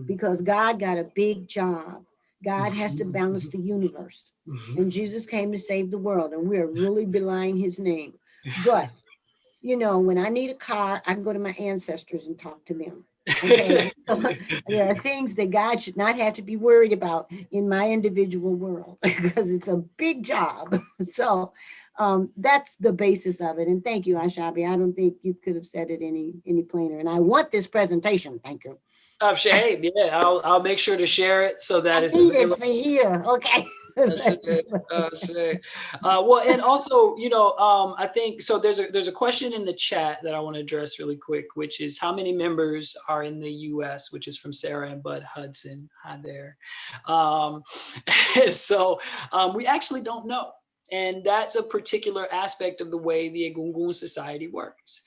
because God got a big job. God has to balance the universe. And Jesus came to save the world, and we're really belying his name. But, you know, when I need a car, I can go to my ancestors and talk to them. Okay. There are things that God should not have to be worried about in my individual world because it's a big job. So that's the basis of it. And thank you, Ashabi. I don't think you could have said it any plainer. And I want this presentation. Thank you. Hey, yeah, I'll make sure to share it so that it's Need it available. for here. Okay. That's it. That's it. Well, and also, you know, I think so. There's a question in the chat that I want to address really quick, which is how many members are in the U.S., which is from Sarah and Bud Hudson. Hi there. So we actually don't know. And that's a particular aspect of the way the Egungun Society works.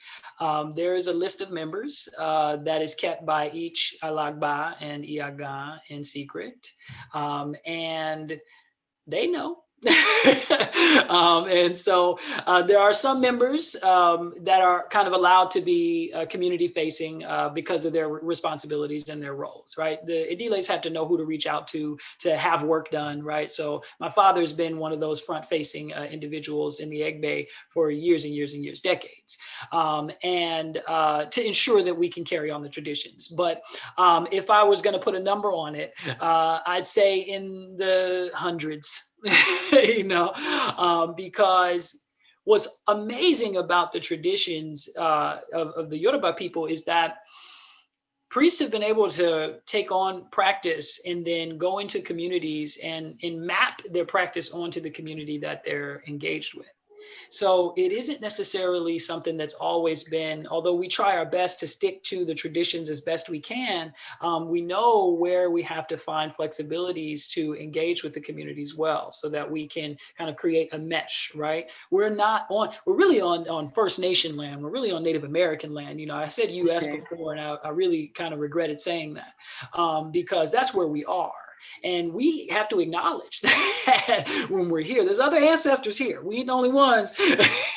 There is a list of members that is kept by each Alagba and Iaga in secret. And they know. And so there are some members that are kind of allowed to be community facing because of their responsibilities and their roles, right? The Idiles have to know who to reach out to have work done, right? So my father's been one of those front facing individuals in the Egbe for years and years and years, decades, and to ensure that we can carry on the traditions. But if I was going to put a number on it, I'd say in the hundreds. You know, because what's amazing about the traditions of the Yoruba people is that priests have been able to take on practice and then go into communities and map their practice onto the community that they're engaged with. So it isn't necessarily something that's always been, although we try our best to stick to the traditions as best we can, we know where we have to find flexibilities to engage with the community as well, so that we can kind of create a mesh, right? We're really on First Nation land. We're really on Native American land. You know, I said US before, and I really kind of regretted saying that because that's where we are. And we have to acknowledge that when we're here, there's other ancestors here. We ain't the only ones,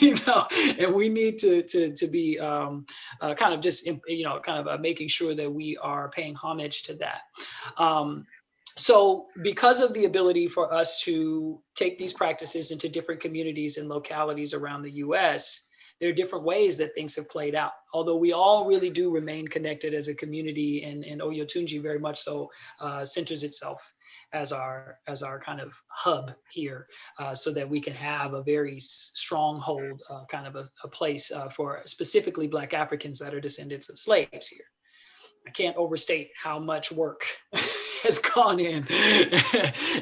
you know, and we need to be kind of just, you know, kind of making sure that we are paying homage to that. So because of the ability for us to take these practices into different communities and localities around the US, there are different ways that things have played out. Although we all really do remain connected as a community, and Oyotunji very much so centers itself as our kind of hub here, so that we can have a very stronghold, kind of a place for specifically Black Africans that are descendants of slaves here. I can't overstate how much work has gone in.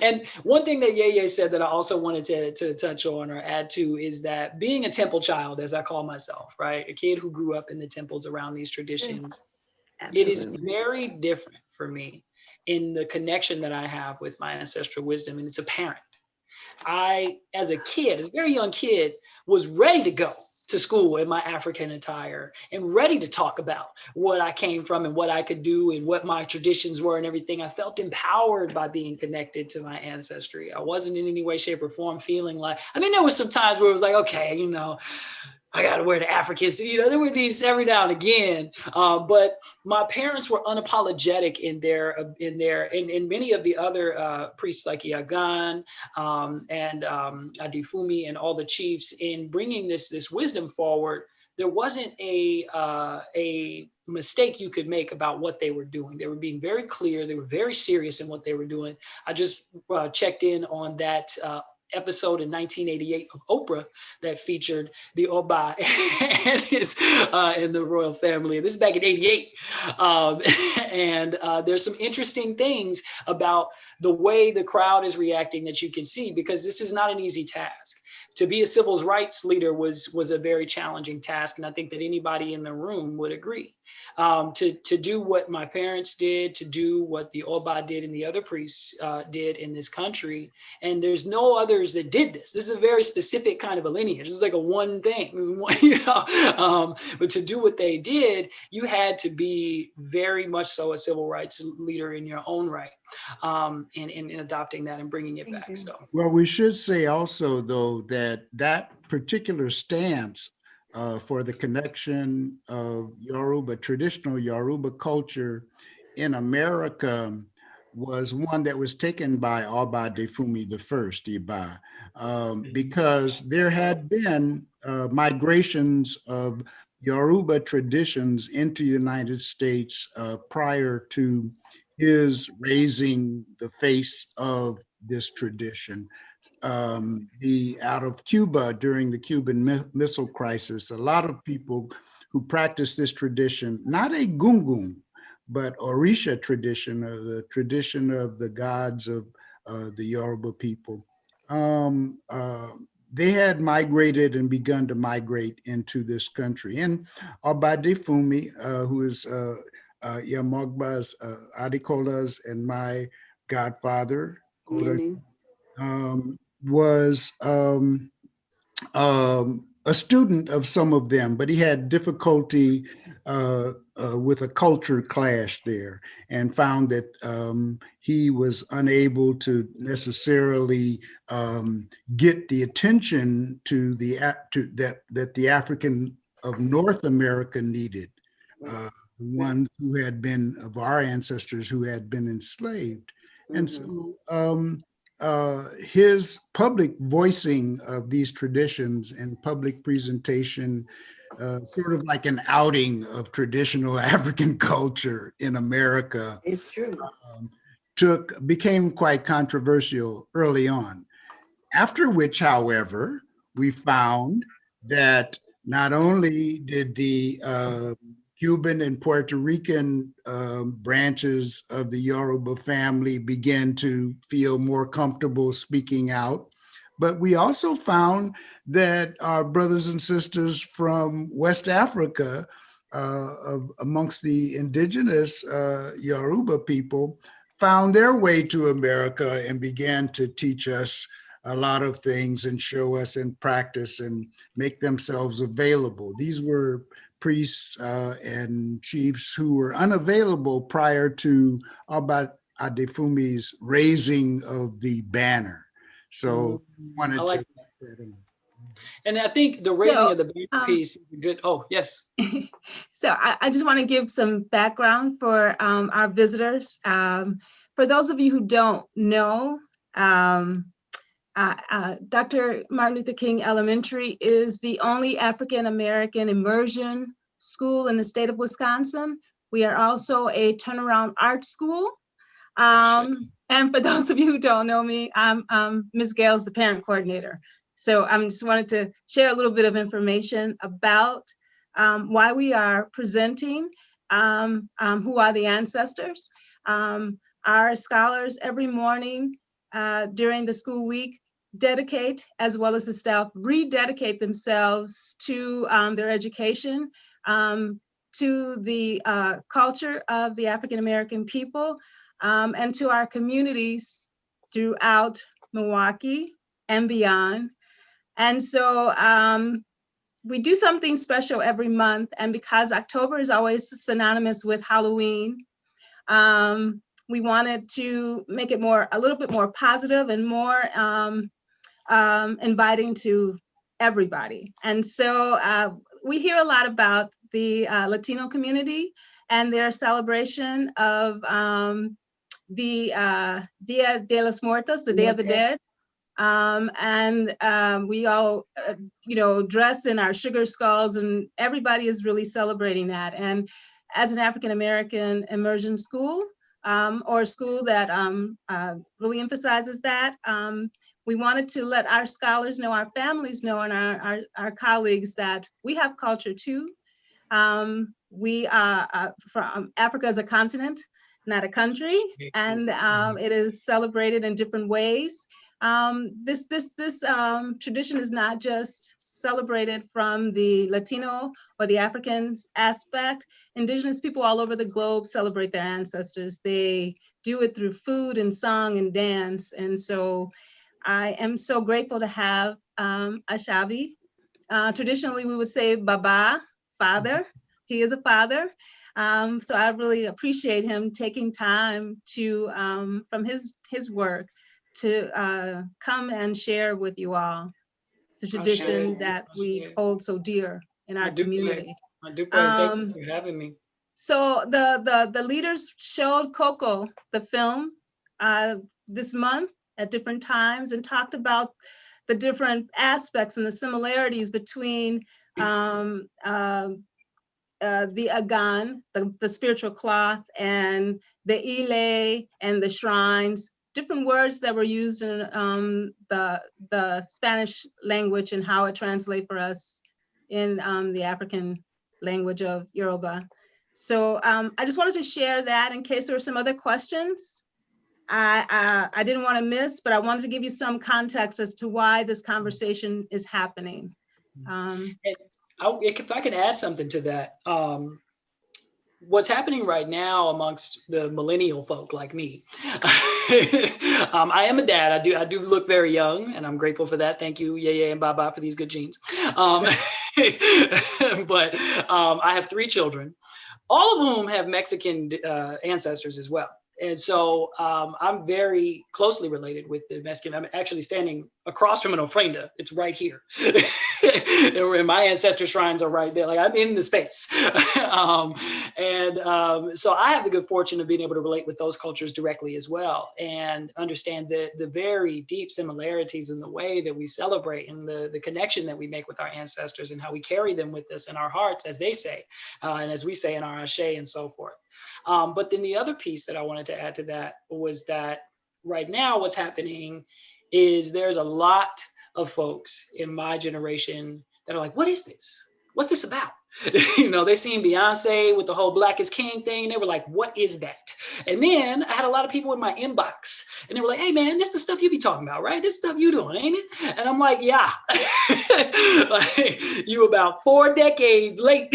And one thing that Yeye said that I also wanted to touch on or add to is that being a temple child, as I call myself, right? A kid who grew up in the temples around these traditions, it is very different for me in the connection that I have with my ancestral wisdom, and it's apparent. I, as a kid, as a very young kid, was ready to go to school in my African attire and ready to talk about what I came from and what I could do and what my traditions were and everything. I felt empowered by being connected to my ancestry. I wasn't in any way, shape, or form feeling like, I mean, there was some times where it was like, okay, you know, I got to wear the Africans, you know, there were these every now and again, but my parents were unapologetic in many of the other priests like Iagan and Adifumi and all the chiefs in bringing this wisdom forward. There wasn't a mistake you could make about what they were doing. They were being very clear. They were very serious in what they were doing. I just checked in on that episode in 1988 of Oprah that featured the Oba and his and the royal family. This is back in '88, and there's some interesting things about the way the crowd is reacting that you can see, because this is not an easy task. To be a civil rights leader was a very challenging task, and I think that anybody in the room would agree. To do what my parents did, to do what the Oba did and the other priests did in this country, and there's no others that did this. This is a very specific kind of a lineage. It's like a one thing, you know. But to do what they did, you had to be very much so a civil rights leader in your own right. in adopting that and bringing it Thank back. you. So. Well, we should say also, though, that that particular stance for the connection of Yoruba, traditional Yoruba culture in America was one that was taken by Oba Defumi I, Iba, because there had been migrations of Yoruba traditions into the United States prior to his raising the face of this tradition. Out of Cuba during the Cuban Missile Crisis, a lot of people who practice this tradition, not a gungun, but Orisha tradition, or the tradition of the gods of the Yoruba people, they had migrated and begun to migrate into this country. And Obadefumi, who is Yamogba's, Adikola's, and my godfather, Really? was a student of some of them, but he had difficulty with a culture clash there, and found that he was unable to necessarily get the attention to that the African of North America needed. The ones who had been of our ancestors who had been enslaved. And so his public voicing of these traditions and public presentation, sort of like an outing of traditional African culture in America, It's true. became quite controversial early on. After which, however, we found that not only did the Cuban and Puerto Rican branches of the Yoruba family begin to feel more comfortable speaking out, but we also found that our brothers and sisters from West Africa, amongst the indigenous Yoruba people, found their way to America and began to teach us a lot of things and show us and practice and make themselves available. These were priests and chiefs who were unavailable prior to Abba Adefumi's raising of the banner. So wanted I like to that. put that in. And I think the raising of the banner piece is good. Oh, yes. So I just want to give some background for our visitors. For those of you who don't know, Dr. Martin Luther King Elementary is the only African-American immersion school in the state of Wisconsin. We are also a turnaround art school. And for those of you who don't know me, I'm Ms. Gales, the parent coordinator. So I just wanted to share a little bit of information about why we are presenting Who Are the Ancestors. Our scholars every morning during the school week dedicate, as well as the staff, rededicate themselves to their education, to the culture of the African-American people, and to our communities throughout Milwaukee and beyond. And so we do something special every month. And because October is always synonymous with Halloween, we wanted to make it a little bit more positive and more inviting to everybody. And so we hear a lot about the Latino community and their celebration of the Dia de los Muertos, the Day of the Dead. And we all, dress in our sugar skulls, and everybody is really celebrating that. And as an African-American immersion school, or a school that really emphasizes that, we wanted to let our scholars know, our families know, and our colleagues that we have culture too. We are from Africa as a continent, not a country, and it is celebrated in different ways. This tradition is not just celebrated from the Latino or the Africans aspect. Indigenous people all over the globe celebrate their ancestors. They do it through food and song and dance. And so I am so grateful to have Ashabi. Traditionally, we would say Baba, father. He is a father. So I really appreciate him taking time to, from his work, to come and share with you all the tradition that we hold so dear in our community. I do pray. Thank you for having me. So the leaders showed Coco, the film, this month at different times and talked about the different aspects and the similarities between the agan, the spiritual cloth, and the ile and the shrines, different words that were used in the Spanish language and how it translates for us in the African language of Yoruba. So I just wanted to share that in case there were some other questions I didn't want to miss, but I wanted to give you some context as to why this conversation is happening. If I could add something to that, what's happening right now amongst the millennial folk like me, I am a dad. I do look very young, and I'm grateful for that. Thank you, Yeye and Baba, for these good genes. But I have 3 children, all of whom have Mexican ancestors as well. And so I'm very closely related with the Mexican. I'm actually standing across from an ofrenda. It's right here. And my ancestor shrines are right there. Like, I'm in the space. So I have the good fortune of being able to relate with those cultures directly as well, and understand the very deep similarities in the way that we celebrate and the connection that we make with our ancestors and how we carry them with us in our hearts, as they say, and as we say in our ashe and so forth. But then the other piece that I wanted to add to that was that right now what's happening is there's a lot of folks in my generation that are like, what is this? What's this about? They seen Beyonce with the whole Black is King thing. And they were like, what is that? And then I had a lot of people in my inbox and they were like, hey man, this is the stuff you be talking about, right? This stuff you doing, ain't it? And I'm like, yeah, like, you about 4 decades late.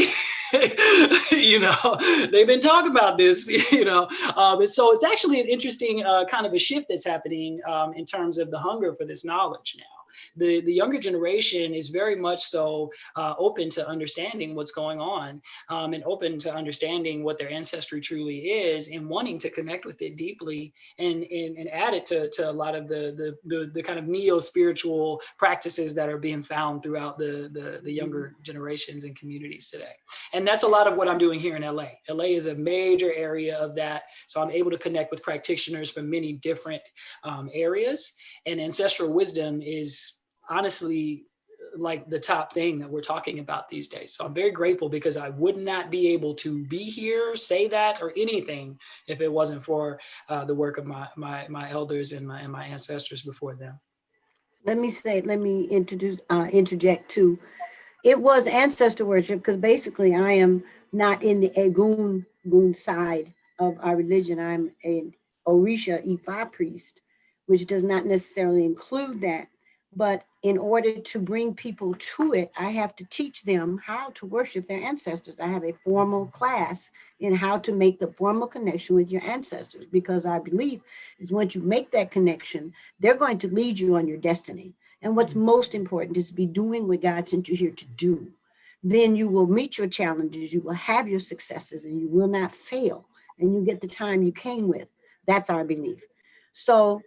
They've been talking about this, and so it's actually an interesting kind of a shift that's happening in terms of the hunger for this knowledge now. The younger generation is very much so open to understanding what's going on, and open to understanding what their ancestry truly is, and wanting to connect with it deeply and add it to a lot of the kind of neo-spiritual practices that are being found throughout the younger generations and communities today. And that's a lot of what I'm doing here in LA. LA is a major area of that. So I'm able to connect with practitioners from many different areas. And ancestral wisdom is honestly like the top thing that we're talking about these days. So I'm very grateful, because I would not be able to be here, say that, or anything if it wasn't for the work of my elders and my ancestors before them. Let me interject too. It was ancestor worship, because basically I am not in the Egungun side of our religion. I'm an Orisha Ifa priest, which does not necessarily include that. But in order to bring people to it, I have to teach them how to worship their ancestors. I have a formal class in how to make the formal connection with your ancestors, because our belief is once you make that connection, they're going to lead you on your destiny. And what's most important is to be doing what God sent you here to do. Then you will meet your challenges, you will have your successes, and you will not fail. And you get the time you came with. That's our belief. So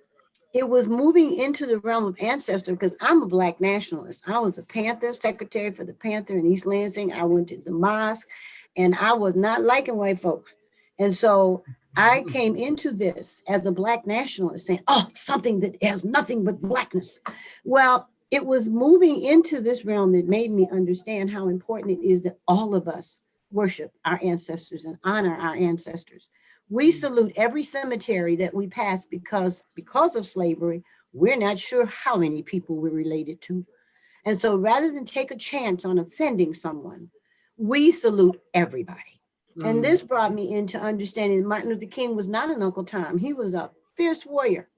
it was moving into the realm of ancestor, because I'm a Black nationalist. I was a Panther, secretary for the Panther in East Lansing. I went to the mosque, and I was not liking white folks. And so I came into this as a Black nationalist saying, oh, something that has nothing but Blackness. Well, it was moving into this realm that made me understand how important it is that all of us worship our ancestors and honor our ancestors. We salute every cemetery that we pass, because of slavery, we're not sure how many people we're related to. And so rather than take a chance on offending someone, we salute everybody. And this brought me into understanding that Martin Luther King was not an Uncle Tom. He was a fierce warrior.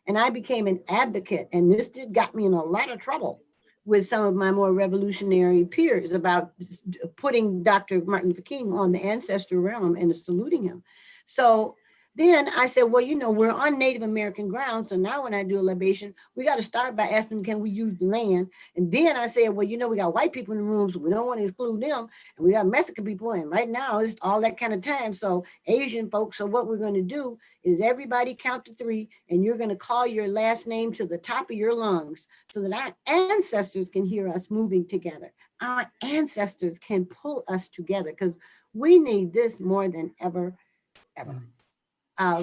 And I became an advocate. And this got me in a lot of trouble with some of my more revolutionary peers about putting Dr. Martin Luther King on the ancestor realm and saluting him. So Then I said, well, you know, we're on Native American ground. So now when I do a libation, we got to start by asking them, can we use the land? And then I said, well, you know, we got white people in the room, so we don't want to exclude them. And we got Mexican people. And right now it's all that kind of time. So Asian folks, so what we're going to do is everybody count to 3, and you're going to call your last name to the top of your lungs so that our ancestors can hear us moving together. Our ancestors can pull us together because we need this more than ever.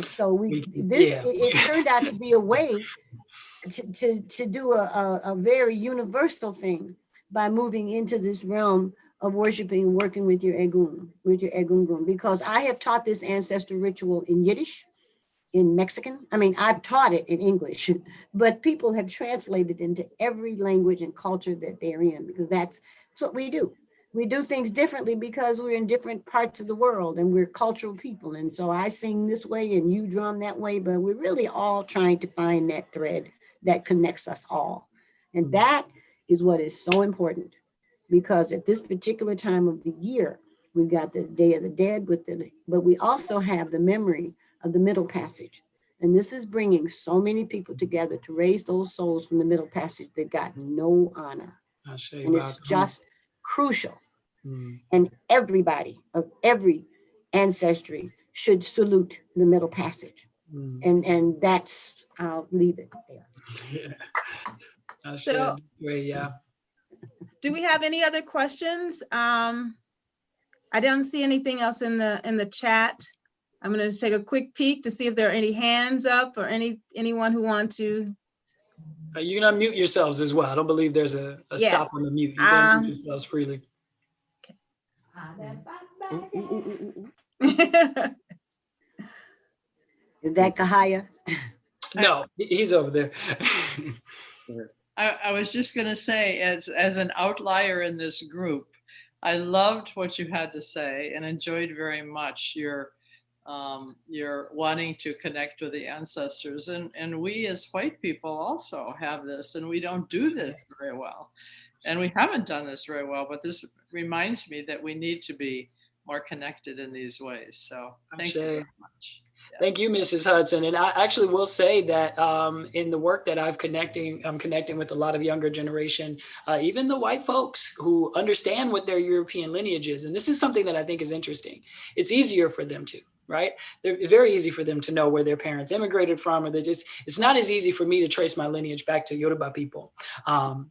So it turned out to be a way to do a very universal thing by moving into this realm of worshiping and working with your Egungun, because I have taught this ancestor ritual in Yiddish, in Mexican. I mean, I've taught it in English, but people have translated into every language and culture that they're in, because that's what we do. We do things differently because we're in different parts of the world and we're cultural people. And so I sing this way and you drum that way, but we're really all trying to find that thread that connects us all. And that is what is so important, because at this particular time of the year, we've got the Day of the Dead, but we also have the memory of the Middle Passage. And this is bringing so many people together to raise those souls from the Middle Passage that got no honor. And it's just crucial. And everybody of every ancestry should salute the Middle Passage. And that's, I'll leave it there. So, do we have any other questions? I don't see anything else in the chat. I'm going to just take a quick peek to see if there are any hands up or anyone who want to. You can unmute yourselves as well. I don't believe there's a stop on the mute. You can unmute yourselves freely. Is that Kahaya? No, he's over there. I was just going to say, as an outlier in this group, I loved what you had to say and enjoyed very much your wanting to connect with the ancestors. And we as white people also have this, and we don't do this very well. And we haven't done this very well, but this reminds me that we need to be more connected in these ways. So thank you very much. Thank you, Mrs. Hudson. And I actually will say that in the work that I'm connecting with a lot of younger generation, even the white folks who understand what their European lineage is. And this is something that I think is interesting. It's easier for them to, right? They're very easy for them to know where their parents immigrated from, or it's not as easy for me to trace my lineage back to Yoruba people.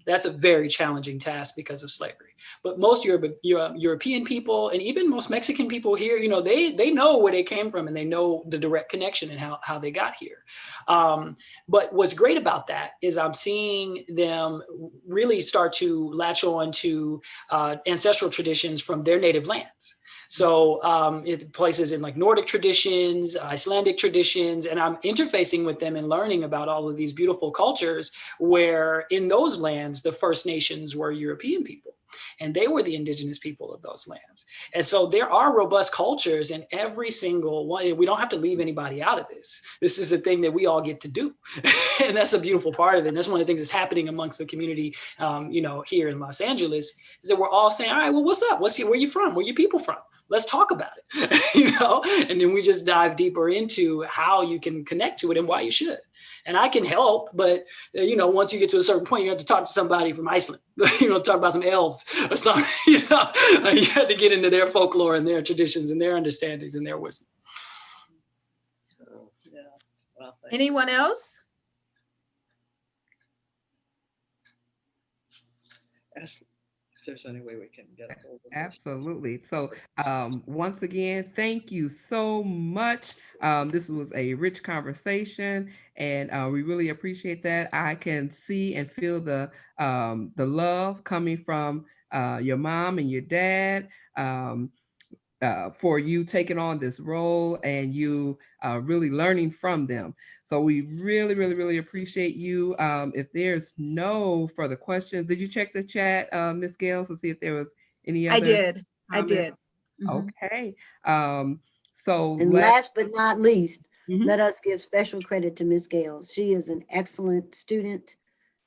That's a very challenging task because of slavery. But most European people, and even most Mexican people here, you know, they know where they came from and they know the direct connection and how they got here. But what's great about that is I'm seeing them really start to latch on to ancestral traditions from their native lands. So places in like Nordic traditions, Icelandic traditions, and I'm interfacing with them and learning about all of these beautiful cultures where in those lands, the First Nations were European people. And they were the indigenous people of those lands. And so there are robust cultures in every single one. We don't have to leave anybody out of this. This is a thing that we all get to do. And that's a beautiful part of it. And that's one of the things that's happening amongst the community, you know, here in Los Angeles, is that we're all saying, all right, well, what's up? Where you from? Where you people from? Let's talk about it, you know? And then we just dive deeper into how you can connect to it and why you should. And I can help, but you know, once you get to a certain point, you have to talk to somebody from Iceland, you know, talk about some elves or something, you know, you have to get into their folklore and their traditions and their understandings and their wisdom. Yeah. Well, Anyone else? ask if there's any way we can get a hold of this. Absolutely. So once again, thank you so much. This was a rich conversation, and we really appreciate that. I can see and feel the love coming from your mom and your dad for you taking on this role and you really learning from them. So we really, really, really appreciate you. If there's no further questions, did you check the chat, Ms. Gales, to see if there was any other? I did. I did. Okay. And last but not least, let us give special credit to Ms. Gales. She is an excellent student.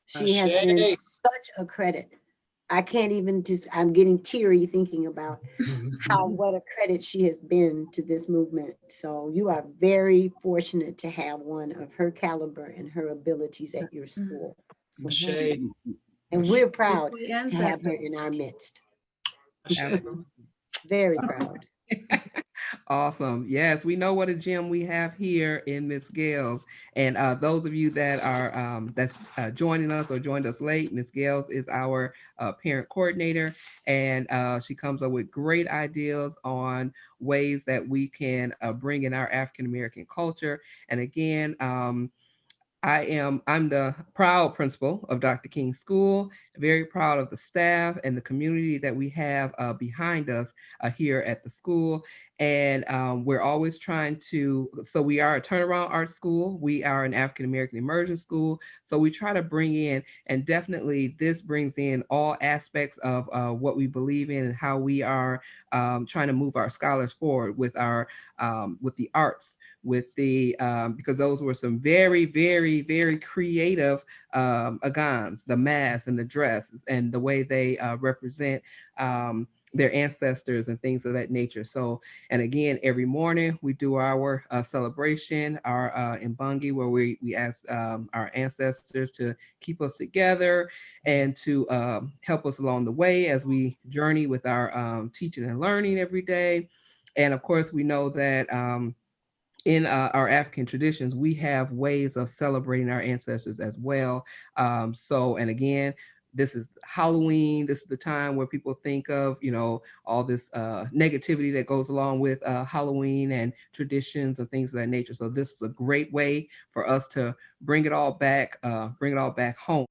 She has been such a credit. I can't even just, I'm getting teary thinking about what a credit she has been to this movement. So you are very fortunate to have one of her caliber and her abilities at your school. So, Ashe. and we're proud We to have her in ancestors. our midst. Absolutely. Very proud. Awesome. Yes, we know what a gem we have here in Miss Gales. And those of you that are that's joining us or joined us late, Miss Gales is our parent coordinator, and she comes up with great ideas on ways that we can bring in our African American culture. And again, I'm the proud principal of Dr. King's School, very proud of the staff and the community that we have behind us here at the school. And we're always trying to, so we are a turnaround art school. We are an African American immersion school. So we try to bring in, and definitely this brings in all aspects of what we believe in and how we are trying to move our scholars forward with the arts, with the because those were some very, very, very creative agans, the masks and the dresses and the way they represent their ancestors and things of that nature. So, and again, every morning we do our celebration, our in Bungie, where we ask our ancestors to keep us together and to help us along the way as we journey with our teaching and learning every day. And of course, we know that in our African traditions, we have ways of celebrating our ancestors as well. So, and again, this is Halloween. This is the time where people think of, all this negativity that goes along with Halloween and traditions and things of that nature. So this is a great way for us to bring it all back home.